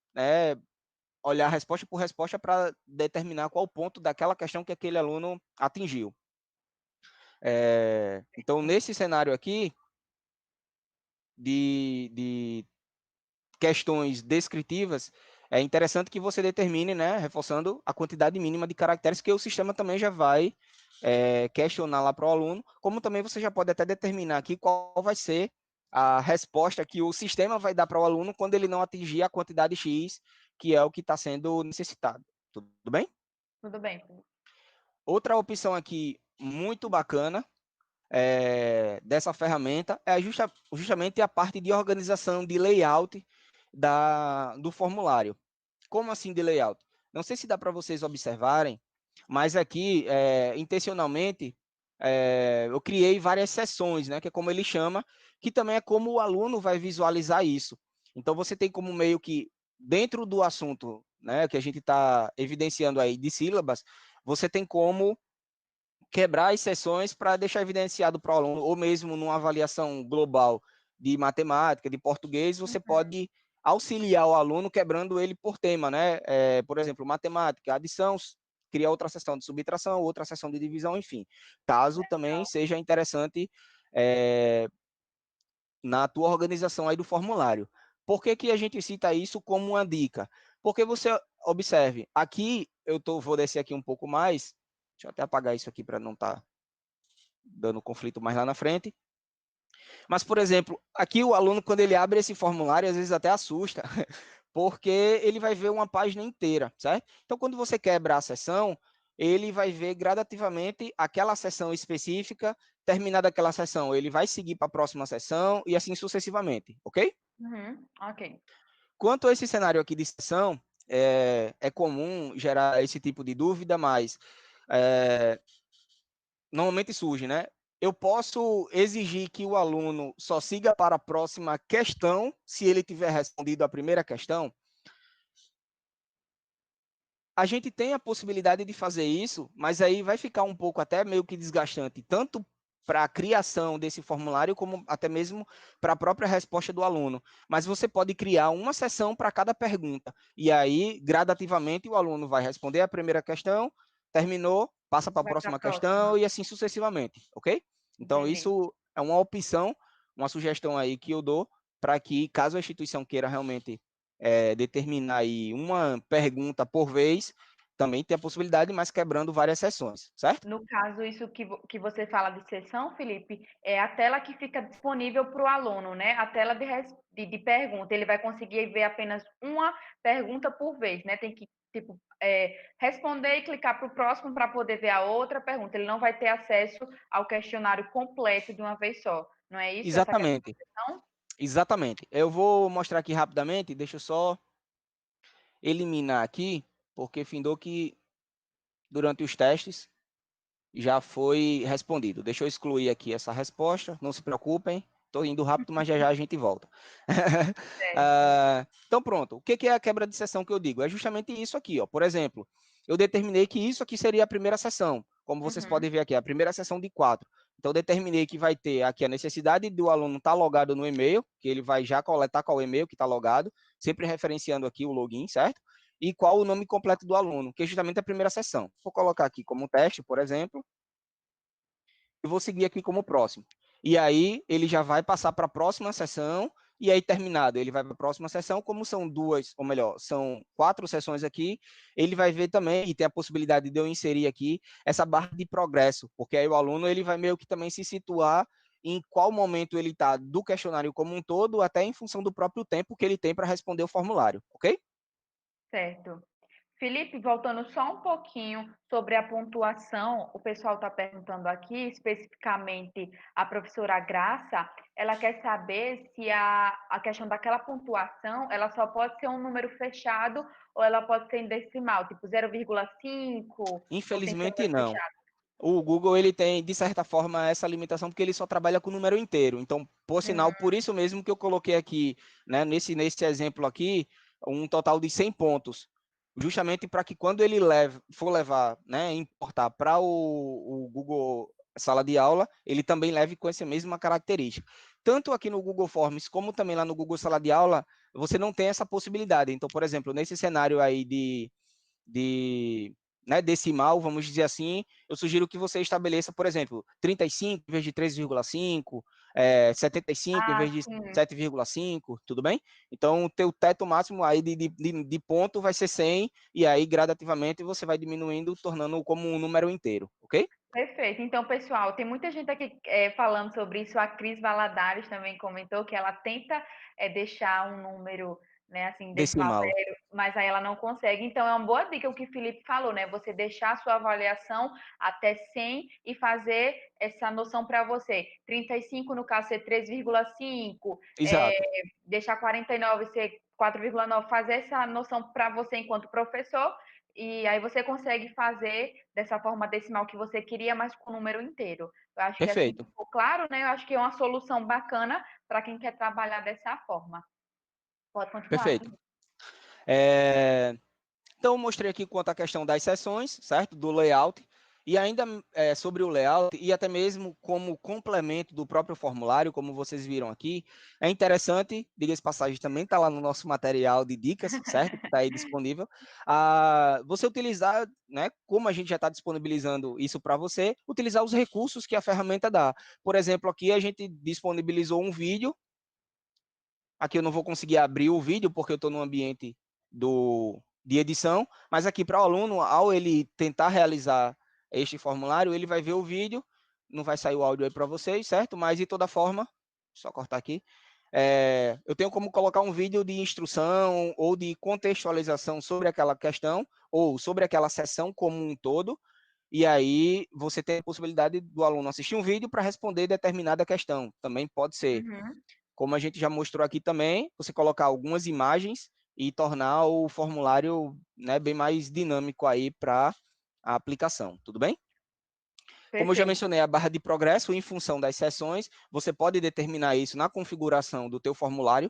olhar resposta por resposta para determinar qual ponto daquela questão que aquele aluno atingiu. Então, nesse cenário aqui de questões descritivas, é interessante que você determine, né, reforçando a quantidade mínima de caracteres que o sistema também já vai questionar lá para o aluno, como também você já pode até determinar aqui qual vai ser a resposta que o sistema vai dar para o aluno quando ele não atingir a quantidade X, que é o que está sendo necessitado. Tudo bem? Tudo bem. Outra opção aqui muito bacana dessa ferramenta é justamente a parte de organização de layout do formulário. Como assim de layout? Não sei se dá para vocês observarem, mas aqui, intencionalmente, eu criei várias seções, né, que é como ele chama, que também é como o aluno vai visualizar isso. Então, você tem como meio que, dentro do assunto, né, que a gente está evidenciando aí de sílabas, você tem como quebrar as sessões para deixar evidenciado para o aluno, ou mesmo numa avaliação global de matemática, de português, você Uhum. pode auxiliar o aluno quebrando ele por tema, né? Por exemplo, matemática, adição, criar outra seção de subtração, outra seção de divisão, enfim. Caso também seja interessante na tua organização aí do formulário. Por que, que a gente cita isso como uma dica? Porque você observe, aqui vou descer aqui um pouco mais, deixa eu até apagar isso aqui para não estar dando conflito mais lá na frente. Mas, por exemplo, aqui o aluno, quando ele abre esse formulário, às vezes até assusta, porque ele vai ver uma página inteira, certo? Então, quando você quebra a sessão, ele vai ver gradativamente aquela sessão específica, terminada aquela sessão, ele vai seguir para a próxima sessão e assim sucessivamente, ok? Uhum. Ok. Quanto a esse cenário aqui de sessão, é comum gerar esse tipo de dúvida, mas é, normalmente surge, né? Eu posso exigir que o aluno só siga para a próxima questão se ele tiver respondido a primeira questão? A gente tem a possibilidade de fazer isso, mas aí vai ficar um pouco até meio que desgastante, tanto para a criação desse formulário, como até mesmo para a própria resposta do aluno. Mas você pode criar uma sessão para cada pergunta, e aí, gradativamente, o aluno vai responder a primeira questão, terminou, passa para a Vai para a próxima próxima. questão, e assim sucessivamente, ok? Então, Entendi. isso é uma opção, uma sugestão aí que eu dou, para que, caso a instituição queira realmente determinar aí uma pergunta por vez, também tem a possibilidade, mas quebrando várias sessões, certo? No caso, isso que você fala de sessão, Felipe, é a tela que fica disponível para o aluno, né? A tela de pergunta. Ele vai conseguir ver apenas uma pergunta por vez, né? Tem que, tipo, responder e clicar para o próximo para poder ver a outra pergunta. Ele não vai ter acesso ao questionário completo de uma vez só. Não é isso? Essa questão Exatamente, da sessão? exatamente. Eu vou mostrar aqui rapidamente, deixa eu só eliminar aqui, porque findou que durante os testes já foi respondido. Deixa eu excluir aqui essa resposta, não se preocupem, estou indo rápido, mas já já a gente volta. Certo. Então, pronto. O que é a quebra de sessão que eu digo? É justamente isso aqui. Ó. Por exemplo, eu determinei que isso aqui seria a primeira sessão. Como vocês Uhum. podem ver aqui, a primeira sessão de 4. Então, eu determinei que vai ter aqui a necessidade do aluno estar logado no e-mail, que ele vai já coletar qual e-mail que está logado, sempre referenciando aqui o login, certo? E qual o nome completo do aluno, que é justamente a primeira sessão. Vou colocar aqui como teste, por exemplo, e vou seguir aqui como próximo. e aí ele já vai passar para a próxima sessão, e aí terminado, ele vai para a próxima sessão, como são duas, ou melhor, são 4 sessões aqui, ele vai ver também, e tem a possibilidade de eu inserir aqui, essa barra de progresso, porque aí o aluno ele vai meio que também se situar em qual momento ele está do questionário como um todo, até em função do próprio tempo que ele tem para responder o formulário, ok? Certo. Felipe, voltando só um pouquinho sobre a pontuação, o pessoal está perguntando aqui, especificamente a professora Graça, ela quer saber se a questão daquela pontuação, ela só pode ser um número fechado ou ela pode ser em decimal, tipo 0,5, ou tem que ser um Infelizmente número não. fechado? O Google ele tem, de certa forma, essa limitação porque ele só trabalha com o número inteiro. Então, por sinal, Hum, por isso mesmo que eu coloquei aqui, né, nesse exemplo aqui, um total de 100 pontos. Justamente para que quando ele for levar, né, importar para o Google Sala de Aula, ele também leve com essa mesma característica. Tanto aqui no Google Forms, como também lá no Google Sala de Aula, você não tem essa possibilidade. Então, por exemplo, nesse cenário aí de né, decimal, vamos dizer assim, eu sugiro que você estabeleça, por exemplo, 35 em vez de 3,5, 75 em ah, vez de sim, 7,5, tudo bem? Então, o teu teto máximo aí de ponto vai ser 100, e aí, gradativamente, você vai diminuindo, tornando como um número inteiro, ok? perfeito. Então, pessoal, tem muita gente aqui falando sobre isso. A Cris Valadares também comentou que ela tenta deixar um número, né, assim, decimal Decimal. zero, mas aí ela não consegue. Então, é uma boa dica o que o Felipe falou, né? Você deixar a sua avaliação até 100 e fazer essa noção para você. 35 no caso, ser 3,5, Exato. deixar 49 ser 4,9, fazer essa noção para você enquanto professor e aí você consegue fazer dessa forma decimal que você queria, mas com o número inteiro. Eu acho que assim Perfeito. ficou claro, né? Eu acho que é uma solução bacana para quem quer trabalhar dessa forma. Pode continuar, Perfeito. Felipe. Então, eu mostrei aqui quanto à questão das sessões, certo? Do layout. E ainda sobre o layout, e até mesmo como complemento do próprio formulário, como vocês viram aqui, é interessante, diga-se de passagem, também está lá no nosso material de dicas, certo? Que está aí disponível. Você utilizar, né, como a gente já está disponibilizando isso para você, utilizar os recursos que a ferramenta dá. Por exemplo, aqui a gente disponibilizou um vídeo. Aqui eu não vou conseguir abrir o vídeo porque eu estou no ambiente de edição, mas aqui para o aluno, ao ele tentar realizar este formulário, ele vai ver o vídeo, não vai sair o áudio aí para vocês, certo? Mas de toda forma, só cortar aqui, eu tenho como colocar um vídeo de instrução ou de contextualização sobre aquela questão ou sobre aquela sessão como um todo, e aí você tem a possibilidade do aluno assistir um vídeo para responder determinada questão, também pode ser. Uhum. Como a gente já mostrou aqui também, você colocar algumas imagens e tornar o formulário, né, bem mais dinâmico aí para a aplicação, tudo bem? Como eu já Perfeito. mencionei, a barra de progresso em função das sessões, você pode determinar isso na configuração do teu formulário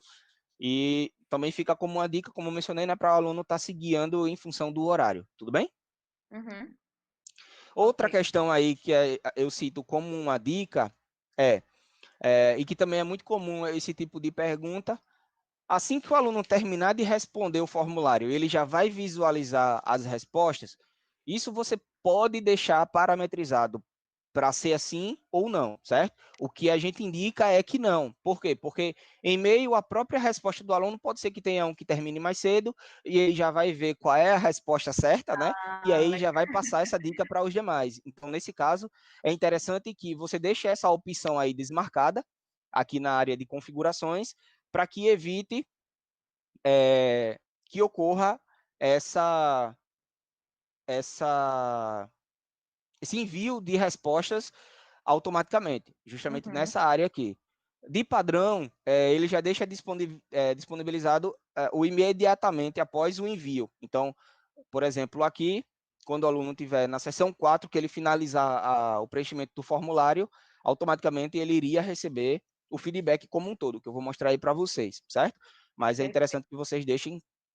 e também fica como uma dica, como eu mencionei, né, para o aluno estar se guiando em função do horário, tudo bem? Uhum. Ok. Outra questão aí que eu cito como uma dica e que também é muito comum esse tipo de pergunta. Assim que o aluno terminar de responder o formulário, ele já vai visualizar as respostas. Isso você pode deixar parametrizado para ser assim ou não, certo? O que a gente indica é que não. Por quê? Porque em meio à própria resposta do aluno, pode ser que tenha um que termine mais cedo e ele já vai ver qual é a resposta certa, né? E Ah, aí já vai passar essa dica para os demais. Então, nesse caso, é interessante que você deixe essa opção aí desmarcada aqui na área de configurações para que evite que ocorra essa, essa, esse envio de respostas automaticamente, justamente uhum. nessa área aqui. De padrão, ele já deixa disponibilizado o imediatamente após o envio. Então, por exemplo, aqui, quando o aluno tiver na seção 4, que ele finalizar o preenchimento do formulário, automaticamente ele iria receber o feedback como um todo, que eu vou mostrar aí para vocês, certo? Mas é Perfeito. interessante que vocês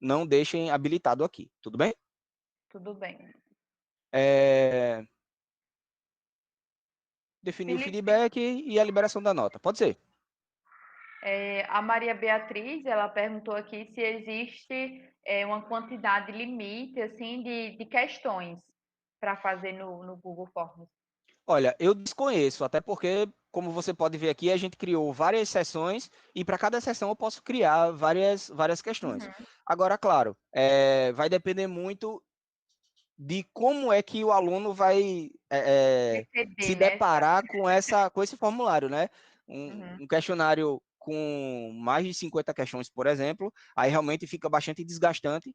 não deixem habilitado aqui, tudo bem? Tudo bem. É, definir o Felipe, feedback e a liberação da nota, pode ser. a Maria Beatriz, ela perguntou aqui se existe uma quantidade limite, assim, de questões para fazer no Google Forms. Olha, eu desconheço, até porque como você pode ver aqui, a gente criou várias sessões e para cada sessão eu posso criar várias questões. Uhum. Agora, claro, vai depender muito de como é que o aluno vai se Receber, né? deparar com esse formulário, né? Uhum. Um questionário com mais de 50 questões, por exemplo, aí realmente fica bastante desgastante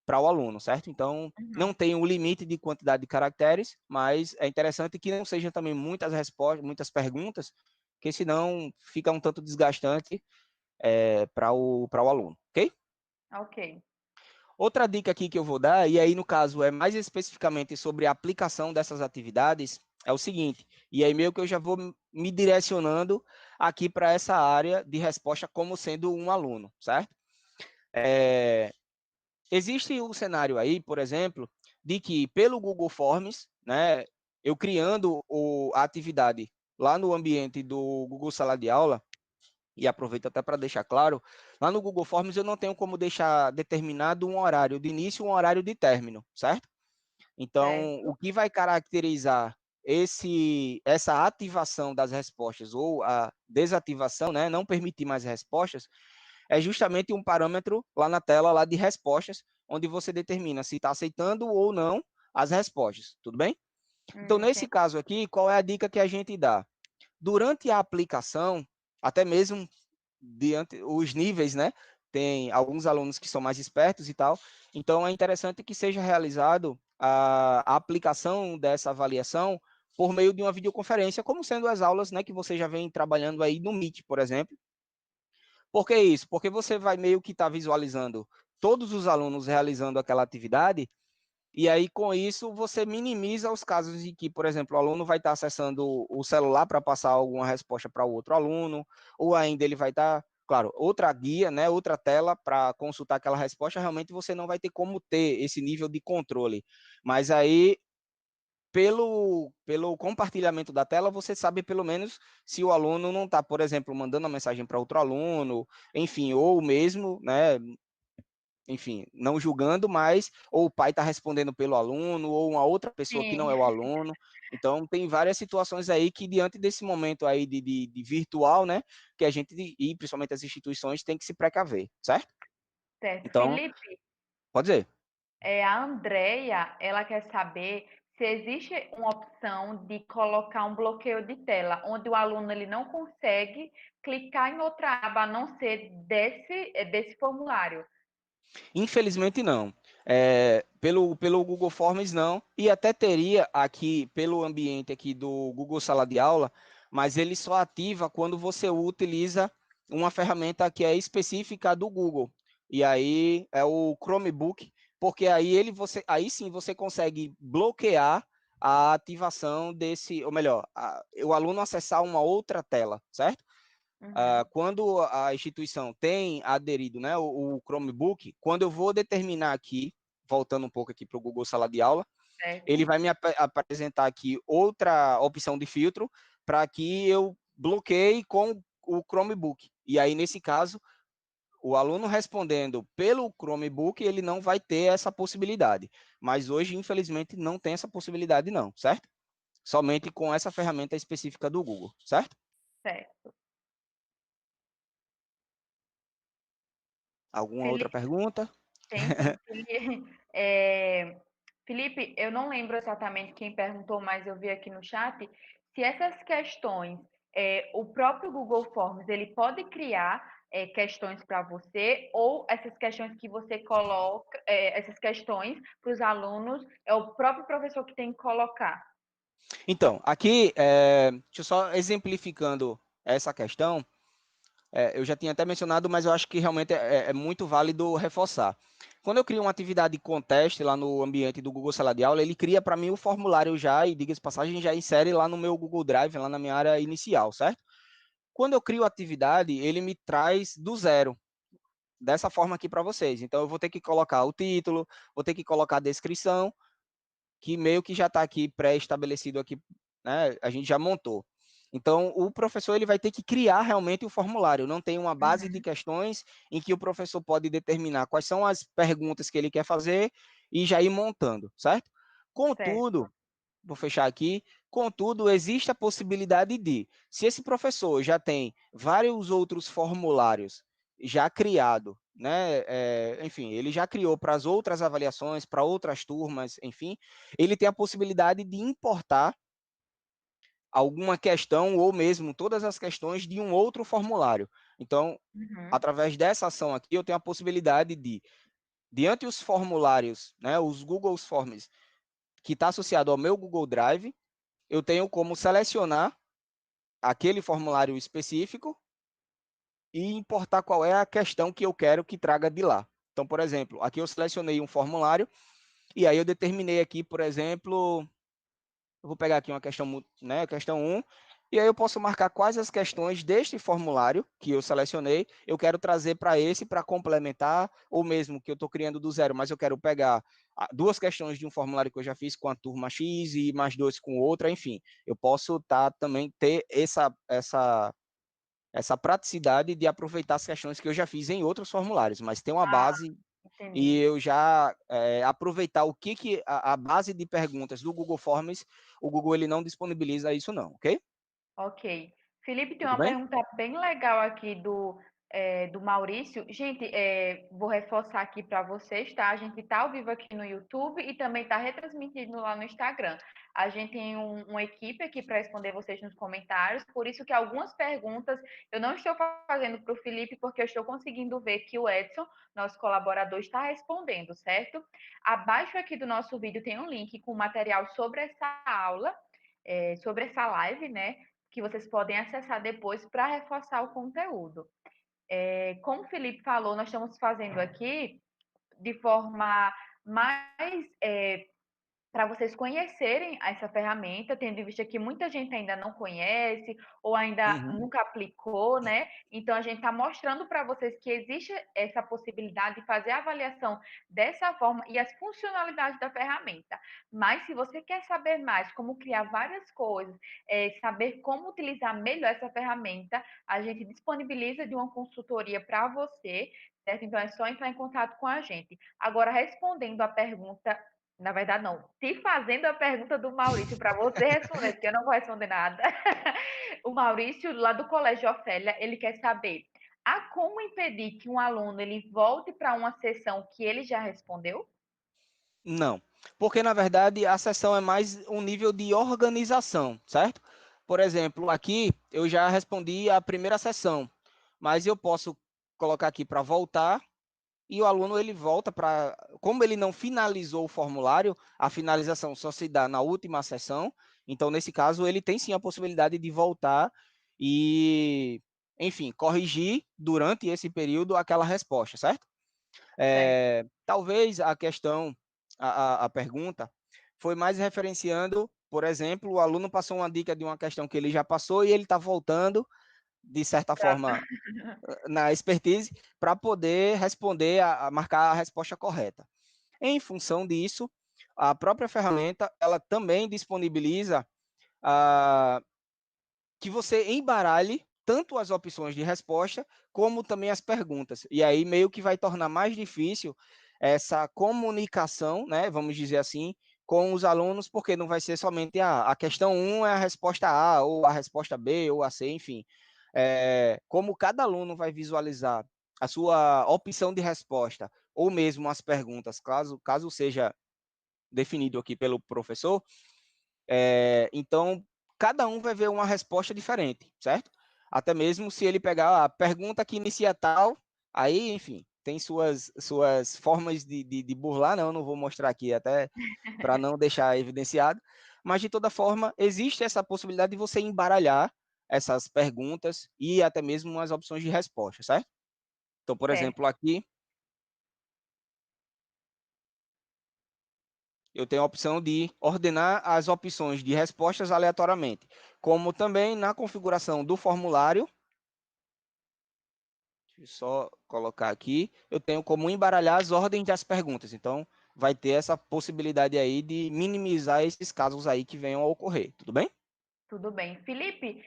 para o aluno, certo? Então, não Uhum. tem um limite de quantidade de caracteres, mas é interessante que não sejam também muitas respostas, muitas perguntas, porque senão fica um tanto desgastante para o aluno, ok? Ok. Outra dica aqui que eu vou dar, e aí no caso é mais especificamente sobre a aplicação dessas atividades, é o seguinte, e aí meio que eu já vou me direcionando aqui para essa área de resposta como sendo um aluno, certo? Existe um cenário aí, por exemplo, de que pelo Google Forms, né, eu criando a atividade lá no ambiente do Google Sala de Aula, e aproveito até para deixar claro, lá no Google Forms eu não tenho como deixar determinado um horário de início e um horário de término, certo? Então, o Certo. que vai caracterizar essa ativação das respostas ou a desativação, né, não permitir mais respostas, é justamente um parâmetro lá na tela lá de respostas, onde você determina se está aceitando ou não as respostas, tudo bem? Então, nesse Entendi. caso aqui, qual é a dica que a gente dá? Durante a aplicação, até mesmo diante os níveis, né? Tem alguns alunos que são mais espertos e tal, então é interessante que seja realizado a aplicação dessa avaliação por meio de uma videoconferência, como sendo as aulas, né, que você já vem trabalhando aí no Meet, por exemplo. Por que isso? Porque você vai meio que estar visualizando todos os alunos realizando aquela atividade, e aí com isso você minimiza os casos em que, por exemplo, o aluno vai estar acessando o celular para passar alguma resposta para o outro aluno, ou ainda ele vai estar, claro, outra guia, né, outra tela para consultar aquela resposta, realmente você não vai ter como ter esse nível de controle. Mas aí pelo compartilhamento da tela, você sabe pelo menos se o aluno não está, por exemplo, mandando a mensagem para outro aluno, enfim, ou mesmo, né, enfim, não julgando, mas ou o pai está respondendo pelo aluno, ou uma outra pessoa que não Sim, é o aluno. Então, tem várias situações aí que, diante desse momento aí de virtual, né, que a gente, e principalmente as instituições, tem que se precaver, certo? certo. Então, Felipe, pode dizer. a Andrea, ela quer saber se existe uma opção de colocar um bloqueio de tela, onde o aluno ele não consegue clicar em outra aba, a não ser desse formulário. Infelizmente não. Pelo Google Forms não, e até teria aqui pelo ambiente aqui do Google Sala de Aula, mas ele só ativa quando você utiliza uma ferramenta que é específica do Google. E aí é o Chromebook, porque aí sim você consegue bloquear a ativação desse, ou melhor, o aluno acessar uma outra tela, certo? Uhum, Quando a instituição tem aderido, né, o Chromebook, quando eu vou determinar aqui, voltando um pouco aqui para o Google Sala de Aula, ele certo. vai me apresentar aqui outra opção de filtro para que eu bloqueie com o Chromebook. E aí, nesse caso, o aluno respondendo pelo Chromebook, ele não vai ter essa possibilidade. Mas hoje, infelizmente, não tem essa possibilidade não, certo? Somente com essa ferramenta específica do Google, certo? Certo. Alguma outra Felipe, pergunta? tem sim. Eh, Felipe, eu não lembro exatamente quem perguntou, mas eu vi aqui no chat, se essas questões, o próprio Google Forms, ele pode criar, questões para você, ou essas questões que você coloca, essas questões para os alunos, é o próprio professor que tem que colocar? Então, aqui, deixa eu só exemplificando essa questão, eu já tinha até mencionado, mas eu acho que realmente é muito válido reforçar. Quando eu crio uma atividade com teste lá no ambiente do Google Sala de Aula, ele cria para mim o formulário já, e diga-se de passagem, já insere lá no meu Google Drive, lá na minha área inicial, certo? Quando eu crio a atividade, ele me traz do zero, dessa forma aqui para vocês. Então, eu vou ter que colocar o título, vou ter que colocar a descrição, que meio que já está aqui pré-estabelecido aqui, né? A gente já montou. Então, o professor ele vai ter que criar realmente o formulário. Não tem uma base de Uhum, questões em que o professor pode determinar quais são as perguntas que ele quer fazer e já ir montando, certo? Contudo, certo. vou fechar aqui. Contudo, existe a possibilidade de, se esse professor já tem vários outros formulários já criado, né? Enfim, ele já criou para as outras avaliações, para outras turmas, enfim, ele tem a possibilidade de importar alguma questão ou mesmo todas as questões de um outro formulário. Então, Uhum. através dessa ação aqui, eu tenho a possibilidade de, diante os formulários, né, os Google Forms, que está associado ao meu Google Drive, eu tenho como selecionar aquele formulário específico e importar qual é a questão que eu quero que traga de lá. Então, por exemplo, aqui eu selecionei um formulário e aí eu determinei aqui, por exemplo, eu vou pegar aqui uma questão, né, questão 1, e aí eu posso marcar quais as questões deste formulário que eu selecionei, eu quero trazer para esse para complementar, ou mesmo que eu estou criando do zero, mas eu quero pegar duas questões de um formulário que eu já fiz com a turma X e mais dois com outra, enfim, eu posso também ter essa praticidade de aproveitar as questões que eu já fiz em outros formulários, mas tem uma Ah, base e entendi. eu já aproveitar o que a base de perguntas do Google Forms, o Google ele não disponibiliza isso não, ok? Ok. Felipe, tem Tudo uma bem? pergunta bem legal aqui do Maurício. Gente, vou reforçar aqui para vocês, tá? A gente está ao vivo aqui no YouTube e também está retransmitindo lá no Instagram. A gente tem uma equipe aqui para responder vocês nos comentários, por isso que algumas perguntas eu não estou fazendo para o Felipe, porque eu estou conseguindo ver que o Edson, nosso colaborador, está respondendo, certo? Abaixo aqui do nosso vídeo tem um link com material sobre essa aula, sobre essa live, né? Que vocês podem acessar depois para reforçar o conteúdo. Como o Felipe falou, nós estamos fazendo aqui de forma mais para vocês conhecerem essa ferramenta, tendo em vista que muita gente ainda não conhece ou ainda Uhum. nunca aplicou, né? Então a gente está mostrando para vocês que existe essa possibilidade de fazer a avaliação dessa forma e as funcionalidades da ferramenta. Mas se você quer saber mais como criar várias coisas, saber como utilizar melhor essa ferramenta, a gente disponibiliza de uma consultoria para você, certo? Então é só entrar em contato com a gente. Agora, respondendo a pergunta, na verdade, não. Te fazendo a pergunta do Maurício para você responder, porque eu não vou responder nada. O Maurício, lá do Colégio Ofélia, ele quer saber: há como impedir que um aluno ele volte para uma sessão que ele já respondeu? Não, porque na verdade a sessão é mais um nível de organização, certo? Por exemplo, aqui eu já respondi a primeira sessão, mas eu posso colocar aqui para voltar e o aluno ele volta para, como ele não finalizou o formulário, a finalização só se dá na última sessão, então nesse caso ele tem sim a possibilidade de voltar e, enfim, corrigir durante esse período aquela resposta, certo? Certo. Talvez a questão, a pergunta, foi mais referenciando, por exemplo, o aluno passou uma dica de uma questão que ele já passou e ele está voltando, de certa forma, na expertise, para poder responder, marcar a resposta correta. Em função disso, a própria ferramenta, ela também disponibiliza a, que você embaralhe tanto as opções de resposta, como também as perguntas. E aí meio que vai tornar mais difícil essa comunicação, né, vamos dizer assim, com os alunos, porque não vai ser somente a questão 1 é a resposta A, ou a resposta B, ou a C, enfim. Como cada aluno vai visualizar a sua opção de resposta, ou mesmo as perguntas, caso seja definido aqui pelo professor, então, cada um vai ver uma resposta diferente, certo? Até mesmo se ele pegar a pergunta que inicia tal, aí, enfim, tem suas formas de burlar, não vou mostrar aqui até para não deixar evidenciado, mas de toda forma, existe essa possibilidade de você embaralhar essas perguntas e até mesmo as opções de resposta, certo? Então, por Certo. exemplo, aqui eu tenho a opção de ordenar as opções de respostas aleatoriamente, como também na configuração do formulário. Deixa eu só colocar aqui, eu tenho como embaralhar as ordens das perguntas. Então, vai ter essa possibilidade aí de minimizar esses casos aí que venham a ocorrer, tudo bem? Tudo bem. Felipe,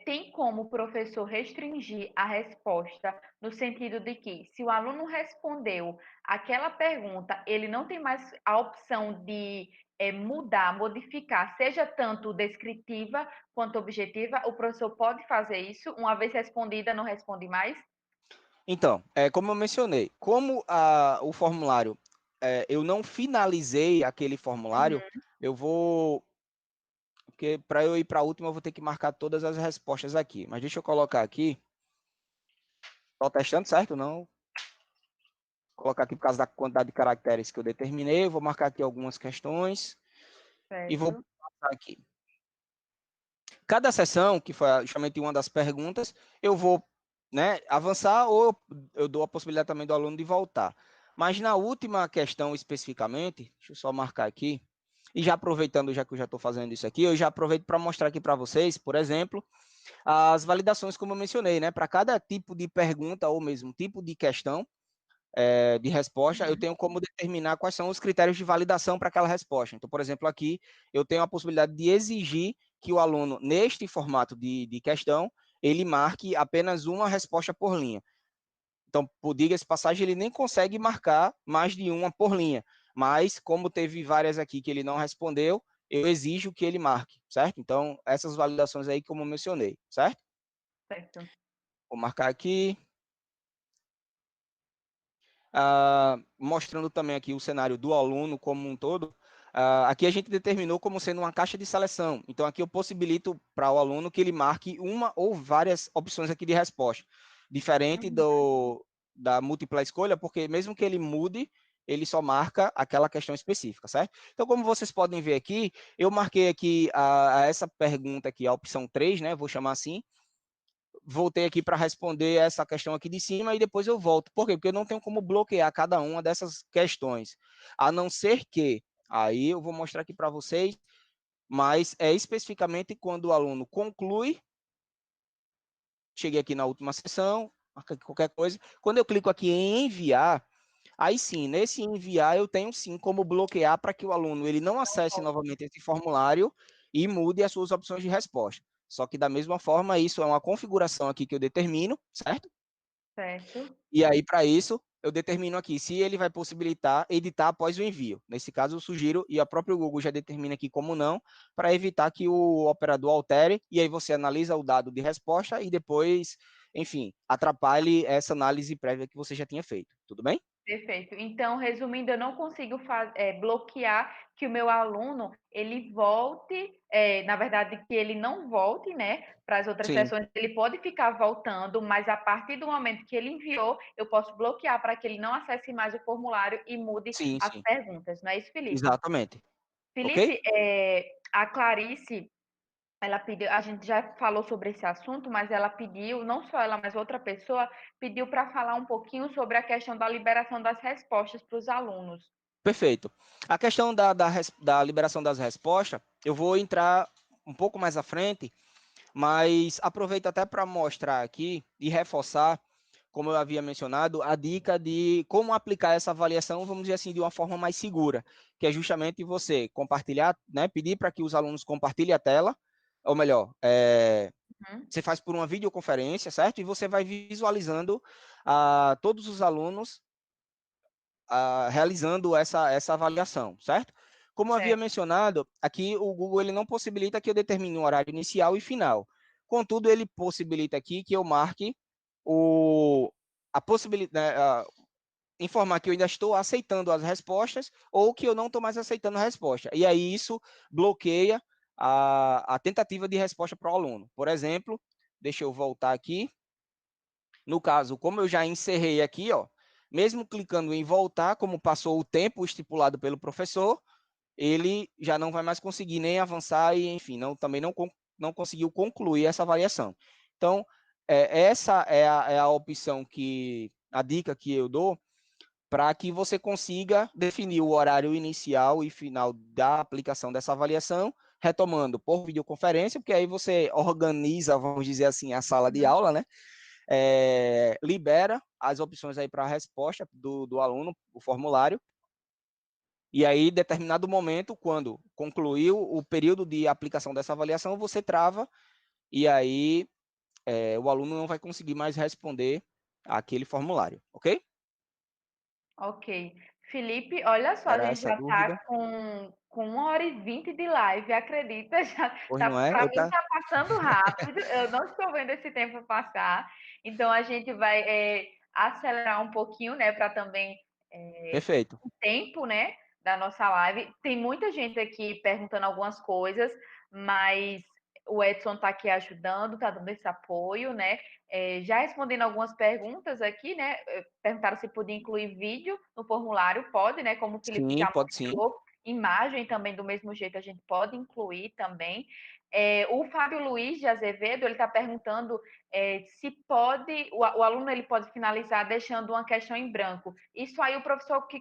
tem como o professor restringir a resposta no sentido de que, se o aluno respondeu aquela pergunta, ele não tem mais a opção de mudar, modificar, seja tanto descritiva quanto objetiva, o professor pode fazer isso? Uma vez respondida, não responde mais? Então, como eu mencionei, como o formulário, eu não finalizei aquele formulário, Uhum, eu vou, porque para eu ir para a última, eu vou ter que marcar todas as respostas aqui. Mas deixa eu colocar aqui, só testando, certo? Não, colocar aqui por causa da quantidade de caracteres que eu determinei, eu vou marcar aqui algumas questões e vou certo. passar aqui. Cada sessão, que foi justamente uma das perguntas, eu vou, né, avançar ou eu dou a possibilidade também do aluno de voltar. Mas na última questão especificamente, deixa eu só marcar aqui, e já aproveitando, já que eu já estou fazendo isso aqui, eu já aproveito para mostrar aqui para vocês, por exemplo, as validações, como eu mencionei, né? Para cada tipo de pergunta ou mesmo tipo de questão, de resposta, eu Uhum. tenho como determinar quais são os critérios de validação para aquela resposta. Então, por exemplo, aqui eu tenho a possibilidade de exigir que o aluno, neste formato de questão, ele marque apenas uma resposta por linha. Então, por diga-se passagem, ele nem consegue marcar mais de uma por linha. Mas, como teve várias aqui que ele não respondeu, eu exijo que ele marque, certo? Então, essas validações aí, como eu mencionei, certo? Certo. Vou marcar aqui. Mostrando também aqui o cenário do aluno como um todo, aqui a gente determinou como sendo uma caixa de seleção. Então, aqui eu possibilito para o aluno que ele marque uma ou várias opções aqui de resposta, diferente Uhum. da múltipla escolha, porque mesmo que ele mude, ele só marca aquela questão específica, certo? Então, como vocês podem ver aqui, eu marquei aqui essa pergunta aqui, a opção 3, né? Vou chamar assim, voltei aqui para responder essa questão aqui de cima e depois eu volto. Por quê? Porque eu não tenho como bloquear cada uma dessas questões. A não ser que, aí eu vou mostrar aqui para vocês, mas é especificamente quando o aluno conclui, cheguei aqui na última sessão, marca aqui qualquer coisa, quando eu clico aqui em enviar, aí sim, nesse enviar eu tenho sim como bloquear para que o aluno ele não acesse novamente esse formulário e mude as suas opções de resposta. Só que da mesma forma, isso é uma configuração aqui que eu determino, certo? Certo. E aí, para isso, eu determino aqui se ele vai possibilitar editar após o envio. Nesse caso, eu sugiro, e a própria Google já determina aqui como não, para evitar que o operador altere, e aí você analisa o dado de resposta e depois, enfim, atrapalhe essa análise prévia que você já tinha feito. Tudo bem? Perfeito. Então, resumindo, eu não consigo bloquear que o meu aluno ele volte, na verdade, que ele não volte, né, para as outras Sim, sessões. Ele pode ficar voltando, mas a partir do momento que ele enviou, eu posso bloquear para que ele não acesse mais o formulário e mude sim, as sim. perguntas. Não é isso, Felipe? Exatamente. Ok? Felipe, a Clarice, ela pediu, a gente já falou sobre esse assunto, mas ela pediu, não só ela, mas outra pessoa, pediu para falar um pouquinho sobre a questão da liberação das respostas para os alunos. Perfeito. A questão da liberação das respostas, eu vou entrar um pouco mais à frente, mas aproveito até para mostrar aqui e reforçar, como eu havia mencionado, a dica de como aplicar essa avaliação, vamos dizer assim, de uma forma mais segura, que é justamente você compartilhar, né, pedir para que os alunos compartilhem a tela, ou melhor, Uhum, você faz por uma videoconferência, certo? E você vai visualizando todos os alunos realizando essa avaliação, certo? Como eu havia certo. mencionado, aqui o Google ele não possibilita que eu determine um horário inicial e final. Contudo, ele possibilita aqui que eu marque a possibilidade, informar que eu ainda estou aceitando as respostas ou que eu não estou mais aceitando a resposta. E aí isso bloqueia a tentativa de resposta para o aluno. Por exemplo, deixa eu voltar aqui. No caso, como eu já encerrei aqui, ó, mesmo clicando em voltar, como passou o tempo estipulado pelo professor, ele já não vai mais conseguir nem avançar e, enfim, também não conseguiu concluir essa avaliação. Então, essa é a opção a dica que eu dou para que você consiga definir o horário inicial e final da aplicação dessa avaliação, retomando por videoconferência, porque aí você organiza, vamos dizer assim, a sala de Uhum, aula, né? Libera as opções aí para a resposta do aluno, o formulário, E aí, em determinado momento, quando concluiu o período de aplicação dessa avaliação, você trava e aí o aluno não vai conseguir mais responder aquele formulário, ok? Ok. Felipe, olha só, a Era gente essa já está dúvida. com 1h20 de live, acredita? Já Pois tá, não é? para mim está passando rápido, eu não estou vendo esse tempo passar. Então a gente vai acelerar um pouquinho, né, para também Perfeito. o tempo, né, da nossa live. Tem muita gente aqui perguntando algumas coisas, mas o Edson está aqui ajudando, está dando esse apoio, né? Já respondendo algumas perguntas aqui, né? Perguntaram se podia incluir vídeo no formulário, pode, né? Como o Felipe Sim, já pode sim. mostrou, imagem também do mesmo jeito a gente pode incluir também. O Fábio Luiz de Azevedo, ele está perguntando se pode, o aluno ele pode finalizar deixando uma questão em branco. Isso aí o professor que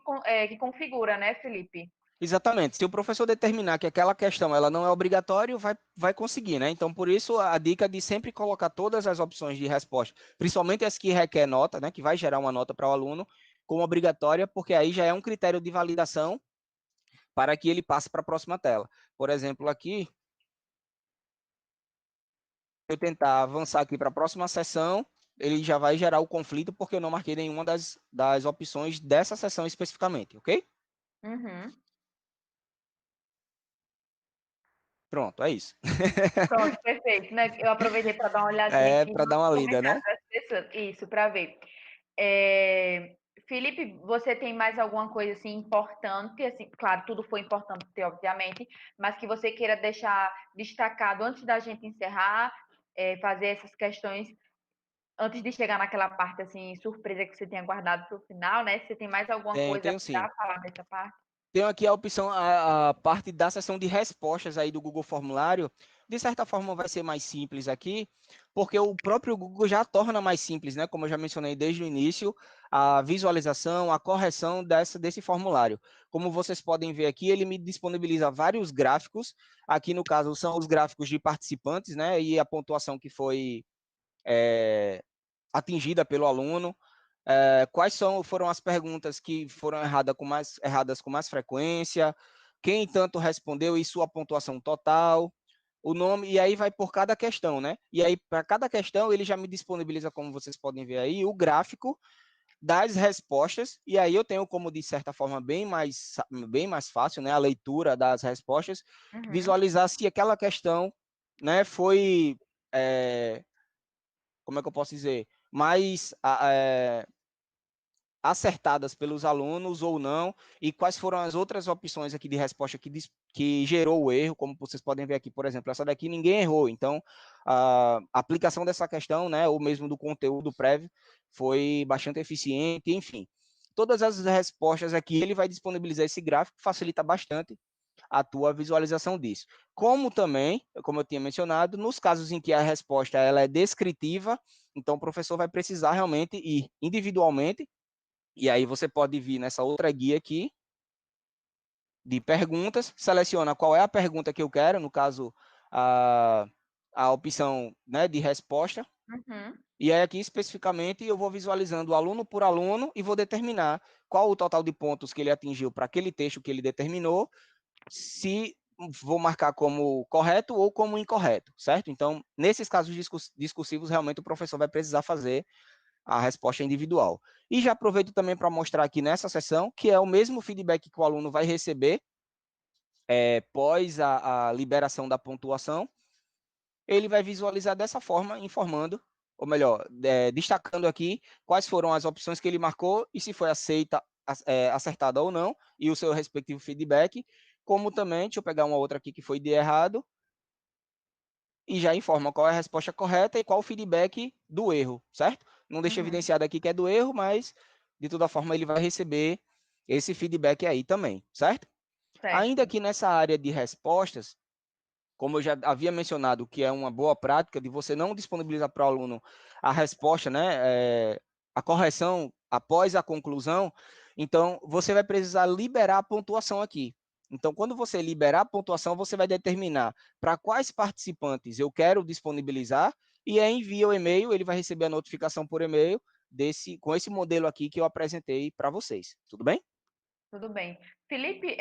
configura, né, Felipe? Exatamente. Se o professor determinar que aquela questão ela não é obrigatória, vai conseguir, né? Então, por isso, a dica de sempre colocar todas as opções de resposta, principalmente as que requer nota, né? Que vai gerar uma nota para o aluno, como obrigatória, porque aí já é um critério de validação para que ele passe para a próxima tela. Por exemplo, aqui, eu tentar avançar aqui para a próxima sessão, ele já vai gerar o conflito, porque eu não marquei nenhuma das opções dessa sessão especificamente, ok? Uhum. Pronto, é isso. Pronto, perfeito, né? Eu aproveitei para dar uma olhadinha É aqui para dar nos uma lida, né? comentários das pessoas. Isso, para ver. É, Felipe, você tem mais alguma coisa assim importante? Assim, claro, tudo foi importante, obviamente, mas que você queira deixar destacado antes da gente encerrar, fazer essas questões antes de chegar naquela parte assim surpresa que você tinha guardado para o final, né? Você tem mais alguma coisa Tenho sim. para falar dessa parte? Tenho aqui a opção, a parte da seção de respostas aí do Google Formulário. De certa forma vai ser mais simples aqui, porque o próprio Google já torna mais simples, né? Como eu já mencionei desde o início, a visualização, a correção desse formulário. Como vocês podem ver aqui, ele me disponibiliza vários gráficos. Aqui, no caso, são os gráficos de participantes, né? E a pontuação que foi atingida pelo aluno. Quais foram as perguntas que foram erradas com mais frequência, quem tanto respondeu e sua pontuação total, o nome, e aí vai por cada questão, né? E aí, para cada questão, ele já me disponibiliza, como vocês podem ver aí, o gráfico das respostas, e aí eu tenho como, de certa forma, bem mais fácil, né, a leitura das respostas, Uhum. visualizar se aquela questão, né, foi, como é que eu posso dizer, mais acertadas pelos alunos ou não, e quais foram as outras opções aqui de resposta que gerou o erro, como vocês podem ver aqui, por exemplo, essa daqui ninguém errou, então a aplicação dessa questão, né, ou mesmo do conteúdo prévio, foi bastante eficiente, enfim. Todas as respostas aqui, ele vai disponibilizar esse gráfico, facilita bastante a tua visualização disso. Como também, como eu tinha mencionado, nos casos em que a resposta ela é descritiva, então o professor vai precisar realmente ir individualmente, e aí você pode vir nessa outra guia aqui de perguntas, seleciona qual é a pergunta que eu quero, no caso, a, a opção, né, de resposta, Uhum. e aí aqui especificamente eu vou visualizando aluno por aluno e vou determinar qual o total de pontos que ele atingiu para aquele texto que ele determinou, se vou marcar como correto ou como incorreto, certo? Então, nesses casos discursivos, realmente o professor vai precisar fazer a resposta individual. E já aproveito também para mostrar aqui nessa sessão, que é o mesmo feedback que o aluno vai receber pós a liberação da pontuação, ele vai visualizar dessa forma, informando, ou melhor, destacando aqui quais foram as opções que ele marcou e se foi acertada ou não, e o seu respectivo feedback, como também, deixa eu pegar uma outra aqui que foi de errado, e já informa qual é a resposta correta e qual o feedback do erro, certo? Não deixa Uhum. evidenciado aqui que é do erro, mas de toda forma ele vai receber esse feedback aí também, certo? Ainda Certo. aqui nessa área de respostas, como eu já havia mencionado, que é uma boa prática de você não disponibilizar para o aluno a resposta, né, a correção após a conclusão, então você vai precisar liberar a pontuação aqui. Então, quando você liberar a pontuação, você vai determinar para quais participantes eu quero disponibilizar e aí envia o e-mail, ele vai receber a notificação por e-mail com esse modelo aqui que eu apresentei para vocês. Tudo bem? Tudo bem. Felipe,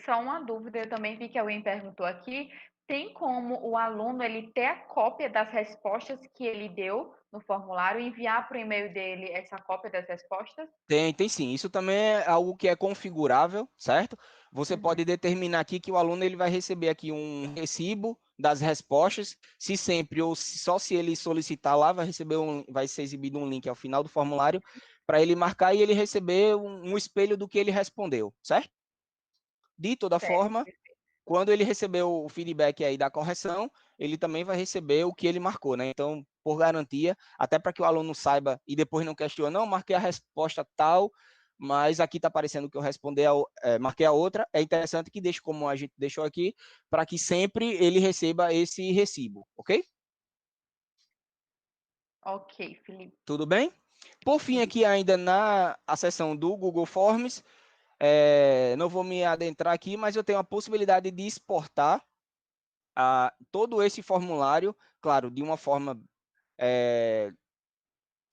só uma dúvida, eu também vi que alguém perguntou aqui, tem como o aluno ele ter a cópia das respostas que ele deu no formulário e enviar para o e-mail dele essa cópia das respostas? Tem sim. Isso também é algo que é configurável, certo? Você Uhum. pode determinar aqui que o aluno ele vai receber aqui um recibo das respostas, se sempre ou só se ele solicitar lá, vai ser exibido um link ao final do formulário para ele marcar e ele receber um espelho do que ele respondeu, certo? De toda Certo, forma, quando ele receber o feedback aí da correção, ele também vai receber o que ele marcou, né? Então, por garantia, até para que o aluno saiba e depois não questione, não, marquei a resposta tal, mas aqui está aparecendo que eu marquei a outra. É interessante que deixe como a gente deixou aqui, para que sempre ele receba esse recibo, ok? ok, Felipe. Tudo bem? Por fim, Tudo. aqui ainda na a seção do Google Forms, não vou me adentrar aqui, mas eu tenho a possibilidade de exportar todo esse formulário, claro, de uma forma, é,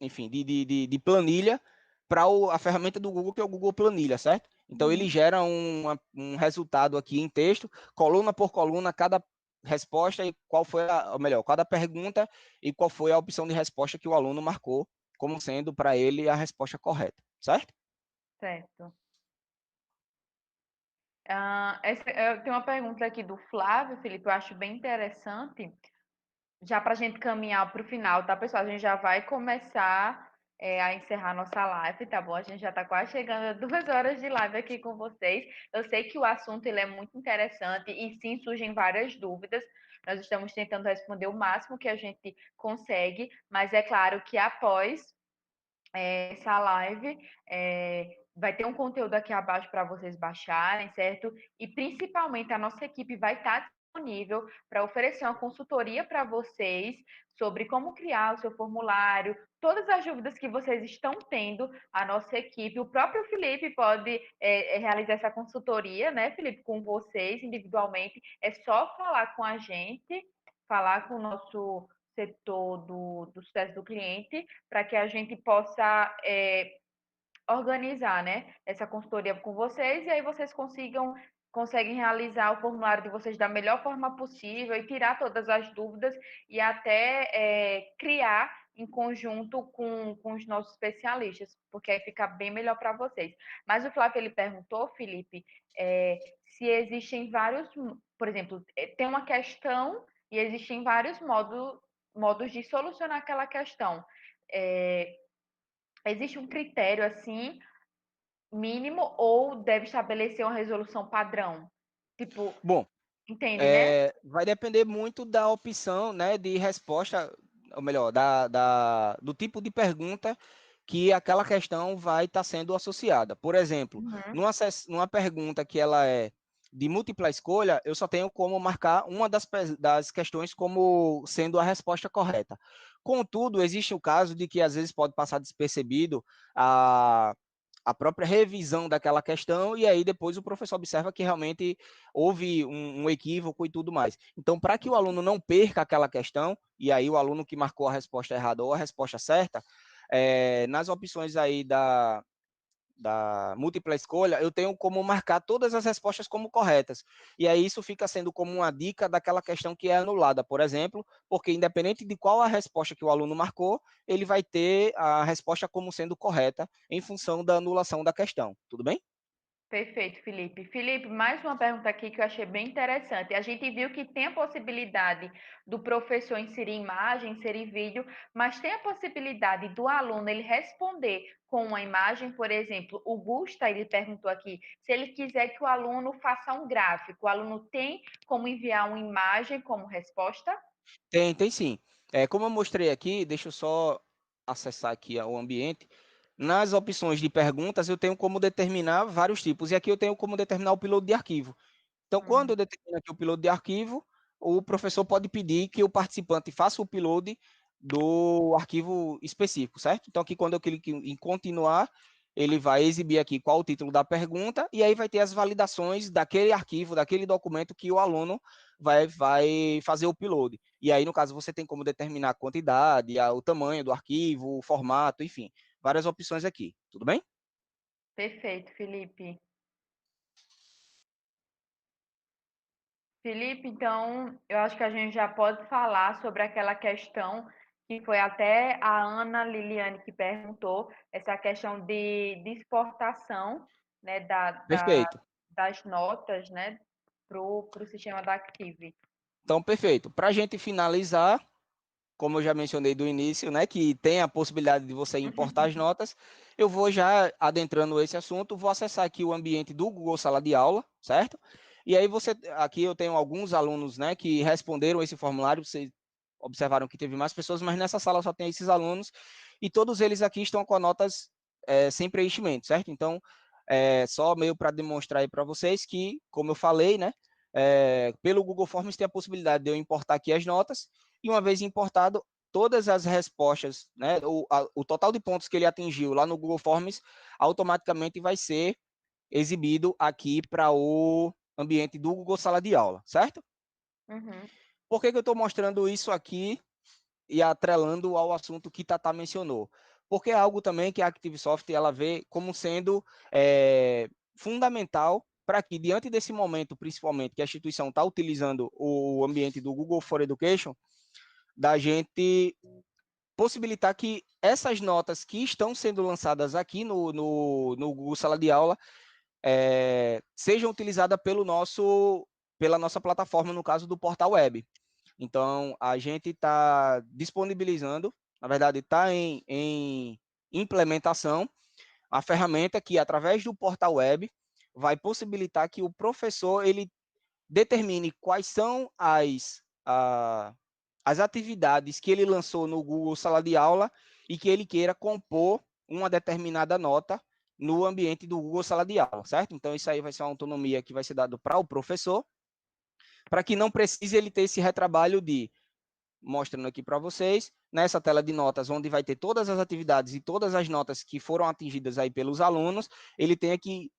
enfim, de planilha para a ferramenta do Google, que é o Google Planilha, certo? Então, ele Uhum. gera um resultado aqui em texto, coluna por coluna, cada resposta e qual foi ou melhor, cada pergunta e qual foi a opção de resposta que o aluno marcou como sendo para ele a resposta correta, certo? Certo. Eu tenho uma pergunta aqui do Flávio, Felipe, eu acho bem interessante. Já para a gente caminhar para o final, tá, pessoal? A gente já vai começar a encerrar nossa live, tá bom? A gente já está quase chegando a 2 horas de live aqui com vocês. Eu sei que o assunto ele é muito interessante e sim surgem várias dúvidas. Nós estamos tentando responder o máximo que a gente consegue, mas é claro que após essa live vai ter um conteúdo aqui abaixo para vocês baixarem, certo? E principalmente a nossa equipe vai estar disponível para oferecer uma consultoria para vocês sobre como criar o seu formulário, todas as dúvidas que vocês estão tendo, a nossa equipe, o próprio Felipe pode realizar essa consultoria, né, Felipe, com vocês individualmente. É só falar com a gente, falar com o nosso setor do sucesso do cliente, para que a gente possa organizar, né, essa consultoria com vocês e aí vocês conseguem realizar o formulário de vocês da melhor forma possível e tirar todas as dúvidas e até criar em conjunto com os nossos especialistas, porque aí fica bem melhor para vocês. Mas o Flávio ele perguntou, Felipe, se existem vários, por exemplo, tem uma questão e existem vários modos de solucionar aquela questão. É, existe um critério assim mínimo ou deve estabelecer uma resolução padrão? Tipo, Bom, entende, né? vai depender muito da opção, né, de resposta, ou melhor, do tipo de pergunta que aquela questão vai estar sendo associada. Por exemplo, Uhum. numa pergunta que ela é de múltipla escolha, eu só tenho como marcar uma das questões como sendo a resposta correta. Contudo, existe o caso de que às vezes pode passar despercebido a própria revisão daquela questão, e aí depois o professor observa que realmente houve um equívoco e tudo mais. Então, para que o aluno não perca aquela questão, e aí o aluno que marcou a resposta errada ou a resposta certa, nas opções aí da múltipla escolha, eu tenho como marcar todas as respostas como corretas. E aí isso fica sendo como uma dica daquela questão que é anulada, por exemplo, porque independente de qual a resposta que o aluno marcou, ele vai ter a resposta como sendo correta em função da anulação da questão. Tudo bem? Perfeito, Felipe. Felipe, mais uma pergunta aqui que eu achei bem interessante. A gente viu que tem a possibilidade do professor inserir imagem, inserir vídeo, mas tem a possibilidade do aluno ele responder com uma imagem, por exemplo, o Gusta, ele perguntou aqui, se ele quiser que o aluno faça um gráfico, o aluno tem como enviar uma imagem como resposta? Tem sim. Como eu mostrei aqui, deixa eu só acessar aqui o ambiente. Nas opções de perguntas, eu tenho como determinar vários tipos. E aqui eu tenho como determinar o piloto de arquivo. Então, quando Hum. eu determino aqui o upload de arquivo, o professor pode pedir que o participante faça o upload do arquivo específico, certo? Então, aqui quando eu clico em continuar, ele vai exibir aqui qual o título da pergunta e aí vai ter as validações daquele arquivo, daquele documento que o aluno vai fazer o upload. E aí, no caso, você tem como determinar a quantidade, o tamanho do arquivo, o formato, enfim, várias opções aqui. Tudo bem? Perfeito, Felipe. Felipe, então eu acho que a gente já pode falar sobre aquela questão que foi até a Ana Liliane que perguntou, essa questão de exportação, né, Perfeito. das notas, né, para o sistema da Active. Então, perfeito. Para a gente finalizar, como eu já mencionei do início, né, que tem a possibilidade de você importar as notas, eu vou já adentrando esse assunto, vou acessar aqui o ambiente do Google Sala de Aula, certo? E aí aqui eu tenho alguns alunos, né, que responderam esse formulário, vocês observaram que teve mais pessoas, mas nessa sala só tem esses alunos, e todos eles aqui estão com notas sem preenchimento, certo? Então, só meio para demonstrar aí para vocês que, como eu falei, né, pelo Google Forms tem a possibilidade de eu importar aqui as notas, e uma vez importado, todas as respostas, né, o total de pontos que ele atingiu lá no Google Forms, automaticamente vai ser exibido aqui para o ambiente do Google Sala de Aula, certo? Uhum. Por que eu estou mostrando isso aqui e atrelando ao assunto que Tatá mencionou? Porque é algo também que a ActiveSoft ela vê como sendo fundamental para que, diante desse momento, principalmente, que a instituição está utilizando o ambiente do Google for Education, da gente possibilitar que essas notas que estão sendo lançadas aqui no Google Sala de Aula sejam utilizadas pela nossa plataforma, no caso do portal web. Então, a gente está disponibilizando, na verdade, está em implementação, a ferramenta que, através do portal web, vai possibilitar que o professor ele determine quais são as atividades que ele lançou no Google Sala de Aula e que ele queira compor uma determinada nota no ambiente do Google Sala de Aula, certo? Então, isso aí vai ser uma autonomia que vai ser dado para o professor, para que não precise ele ter esse retrabalho de, mostrando aqui para vocês, nessa tela de notas, onde vai ter todas as atividades e todas as notas que foram atingidas aí pelos alunos, ele tenha que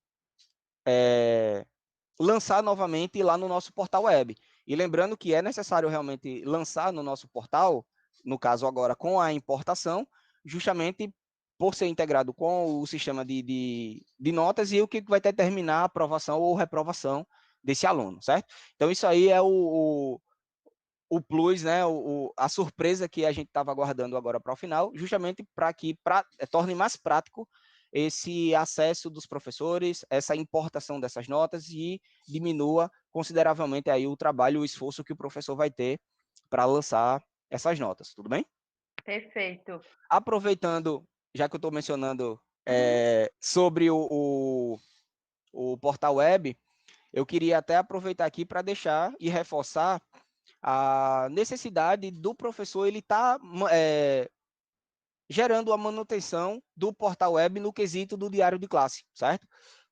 lançar novamente lá no nosso portal web. E lembrando que é necessário realmente lançar no nosso portal, no caso agora com a importação, justamente por ser integrado com o sistema de notas e o que vai determinar a aprovação ou reprovação desse aluno, certo? Então, isso aí é o plus, né, a surpresa que a gente estava aguardando agora para o final, justamente para que torne mais prático esse acesso dos professores, essa importação dessas notas e diminua consideravelmente aí o trabalho, o esforço que o professor vai ter para lançar essas notas, tudo bem? Perfeito. Aproveitando, já que eu estou mencionando Uhum. sobre o portal web, eu queria até aproveitar aqui para deixar e reforçar a necessidade do professor ele estar gerando a manutenção do portal web no quesito do diário de classe, certo?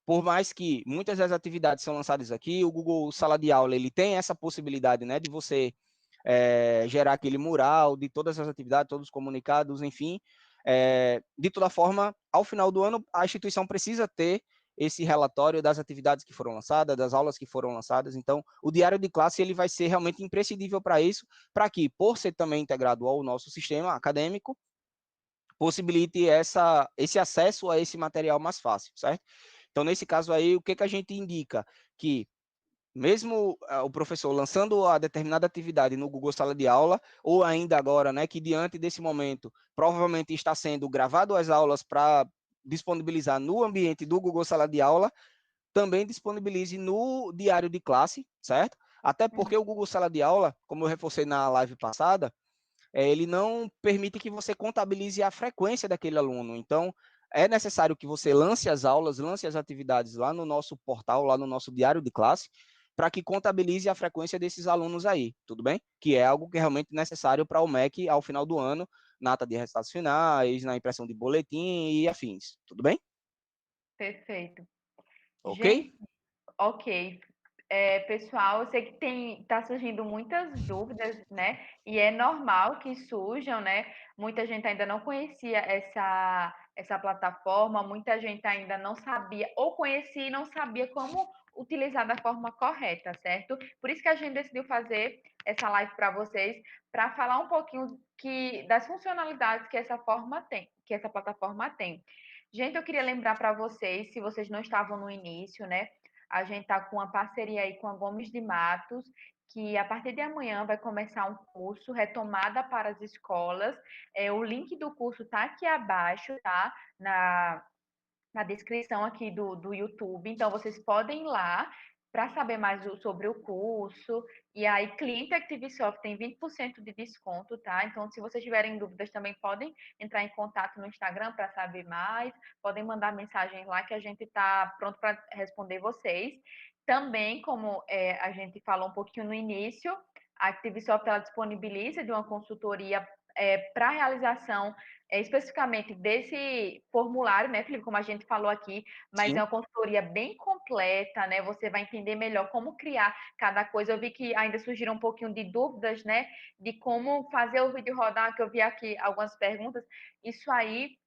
Por mais que muitas das atividades são lançadas aqui, o Google Sala de Aula ele tem essa possibilidade, né, de você gerar aquele mural de todas as atividades, todos os comunicados, enfim. De toda forma, ao final do ano, a instituição precisa ter esse relatório das atividades que foram lançadas, das aulas que foram lançadas. Então, o diário de classe ele vai ser realmente imprescindível para isso, para que, por ser também integrado ao nosso sistema acadêmico, possibilite esse acesso a esse material mais fácil, certo? Então, nesse caso aí, o que a gente indica? Que mesmo o professor lançando a determinada atividade no Google Sala de Aula, ou ainda agora, né, que diante desse momento, provavelmente está sendo gravado as aulas para disponibilizar no ambiente do Google Sala de Aula, também disponibilize no diário de classe, certo? Até porque Uhum. o Google Sala de Aula, como eu reforcei na live passada, ele não permite que você contabilize a frequência daquele aluno. Então, é necessário que você lance as aulas, lance as atividades lá no nosso portal, lá no nosso diário de classe, para que contabilize a frequência desses alunos aí, tudo bem? Que é algo que é realmente necessário para o MEC ao final do ano, na ata de resultados finais, na impressão de boletim e afins, tudo bem? Perfeito. Ok? Gente, ok. Pessoal, eu sei que tá surgindo muitas dúvidas, né? E é normal que surjam, né? Muita gente ainda não conhecia essa plataforma, muita gente ainda não sabia, ou conhecia e não sabia como utilizar da forma correta, certo? Por isso que a gente decidiu fazer essa live para vocês, para falar um pouquinho das funcionalidades que essa forma tem, que essa plataforma tem. Gente, eu queria lembrar para vocês, se vocês não estavam no início, né? a gente está com uma parceria aí com a Gomes de Matos, que a partir de amanhã vai começar um curso retomada para as escolas. O link do curso está aqui abaixo, tá? Na descrição aqui do YouTube. Então, vocês podem ir lá para saber mais sobre o curso. E aí, Cliente ActiveSoft tem 20% de desconto, tá? Então, se vocês tiverem dúvidas, também podem entrar em contato no Instagram para saber mais. Podem mandar mensagem lá que a gente está pronto para responder vocês. Também, como a gente falou um pouquinho no início, a ActiveSoft ela disponibiliza de uma consultoria para realização especificamente desse formulário, né, Felipe, como a gente falou aqui, mas é Sim, uma consultoria bem completa, né? Você vai entender melhor como criar cada coisa. Eu vi que ainda surgiram um pouquinho de dúvidas, né, de como fazer o vídeo rodar, que eu vi aqui algumas perguntas. Isso aí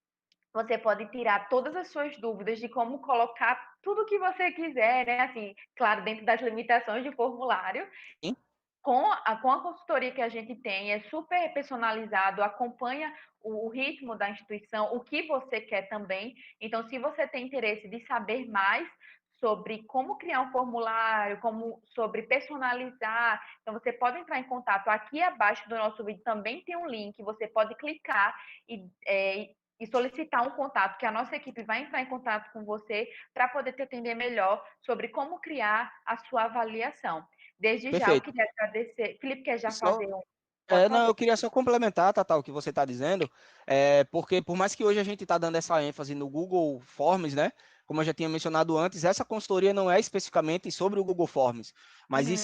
você pode tirar todas as suas dúvidas de como colocar tudo o que você quiser, né? Assim, claro, dentro das limitações do formulário, sim, com a consultoria que a gente tem, é super personalizado, acompanha o ritmo da instituição, o que você quer também. Então, se você tem interesse de saber mais sobre como criar um formulário, sobre personalizar, então você pode entrar em contato. Aqui abaixo do nosso vídeo também tem um link, você pode clicar e solicitar um contato, que a nossa equipe vai entrar em contato com você para poder te atender melhor sobre como criar a sua avaliação. Desde já, eu perfeito. queria agradecer. Felipe, quer E já só, fazer um? Pode não, fazer. eu queria só complementar, Tata, o que você está dizendo, porque por mais que hoje a gente está dando essa ênfase no Google Forms, né? Como eu já tinha mencionado antes, essa consultoria não é especificamente sobre o Google Forms, mas Uhum,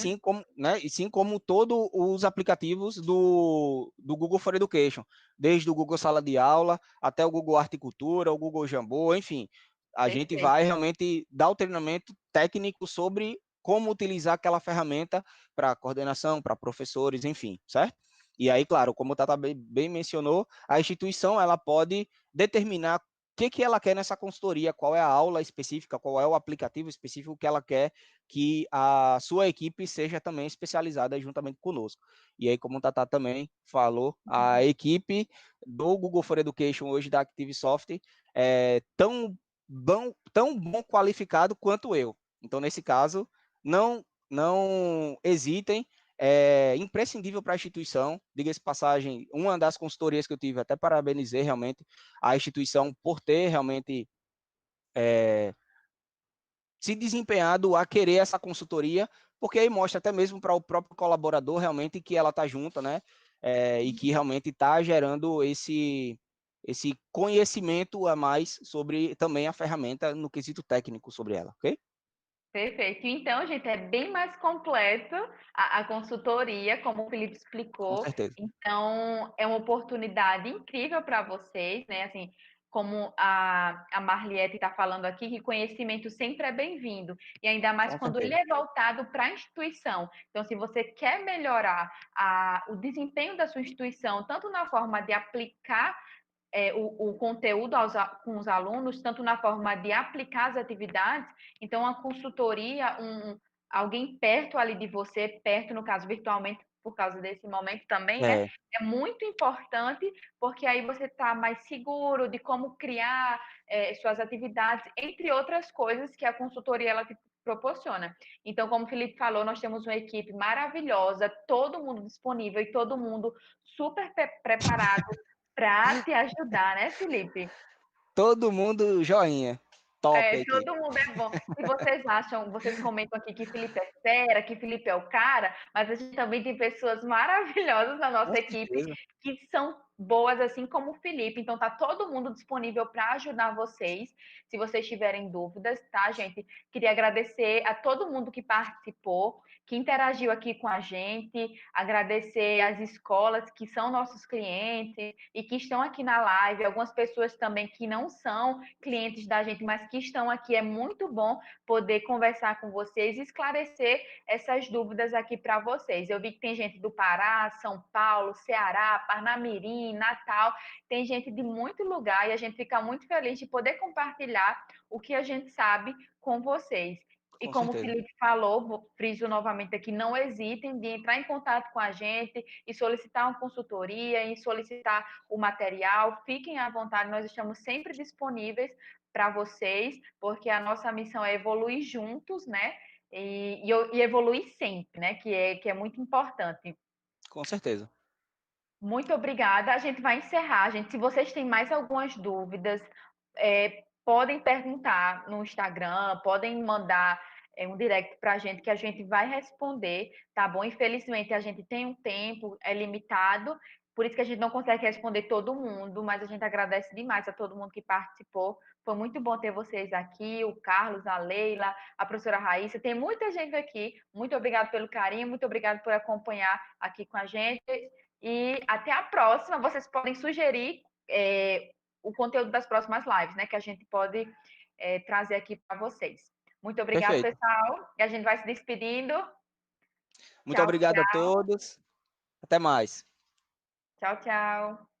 e sim como todos os aplicativos do Google for Education, desde o Google Sala de Aula até o Google Articultura, o Google Jamboa, enfim, a gente perfeito. vai realmente dar o treinamento técnico sobre como utilizar aquela ferramenta para coordenação, para professores, enfim, certo? E aí, claro, como o Tata bem mencionou, a instituição ela pode determinar o que ela quer nessa consultoria, qual é a aula específica, qual é o aplicativo específico que ela quer que a sua equipe seja também especializada juntamente conosco. E aí, como o Tata também falou, a equipe do Google for Education hoje da ActiveSoft é tão bom qualificado quanto eu. Então, nesse caso, não hesitem, é imprescindível para a instituição. Diga-se passagem, uma das consultorias que eu tive, até parabenizei realmente a instituição por ter realmente se desempenhado a querer essa consultoria, porque aí mostra até mesmo para o próprio colaborador realmente que ela está junta, né? E que realmente está gerando esse conhecimento a mais sobre também a ferramenta no quesito técnico sobre ela, ok? Perfeito. Então, gente, é bem mais completo a consultoria, como o Felipe Com explicou. certeza, Então, é uma oportunidade incrível para vocês, né? Assim, como a Marliette está falando aqui, que conhecimento sempre é bem-vindo, e ainda mais com quando ele certeza. é voltado para a instituição. Então, se você quer melhorar o desempenho da sua instituição, tanto na forma de aplicar o conteúdo com os alunos, tanto na forma de aplicar as atividades, então a consultoria, alguém perto ali de você, perto no caso virtualmente, por causa desse momento também, né? É, É muito importante, porque aí você está mais seguro de como criar suas atividades, entre outras coisas que a consultoria ela te proporciona. Então, como o Felipe falou, nós temos uma equipe maravilhosa, todo mundo disponível e todo mundo super preparado para te ajudar, né, Felipe? todo mundo joinha. Top a equipe. Todo mundo é bom. E vocês acham, vocês comentam aqui que Felipe é fera, que Felipe é o cara, mas a gente também tem pessoas maravilhosas na Com nossa equipe certeza. que são boas, assim como o Felipe. Então tá todo mundo disponível para ajudar vocês, se vocês tiverem dúvidas, tá, gente? Queria agradecer a todo mundo que participou, que interagiu aqui com a gente, agradecer às escolas que são nossos clientes e que estão aqui na live, algumas pessoas também que não são clientes da gente, mas que estão aqui. É muito bom poder conversar com vocês e esclarecer essas dúvidas aqui para vocês. Eu vi que tem gente do Pará, São Paulo, Ceará, Parnamirim, Natal, tem gente de muito lugar e a gente fica muito feliz de poder compartilhar o que a gente sabe com vocês. E Com como o certeza. Felipe falou, vou friso novamente aqui, não hesitem de entrar em contato com a gente e solicitar uma consultoria, e solicitar o material. Fiquem à vontade, nós estamos sempre disponíveis para vocês, porque a nossa missão é evoluir juntos, né? E evoluir sempre, né? Que é muito importante. Com certeza. Muito obrigada. A gente vai encerrar, gente. Se vocês têm mais algumas dúvidas, podem perguntar no Instagram, podem mandar um direct para a gente que a gente vai responder, tá bom? Infelizmente, a gente tem um tempo limitado, por isso que a gente não consegue responder todo mundo, mas a gente agradece demais a todo mundo que participou. Foi muito bom ter vocês aqui, o Carlos, a Leila, a professora Raíssa. Tem muita gente aqui. Muito obrigada pelo carinho, muito obrigada por acompanhar aqui com a gente. E até a próxima. Vocês podem sugerir o conteúdo das próximas lives, né? Que a gente pode trazer aqui para vocês. Muito obrigada, Perfeito. pessoal. E a gente vai se despedindo. Muito Tchau, obrigado a tchau. todos. Até mais. Tchau, tchau.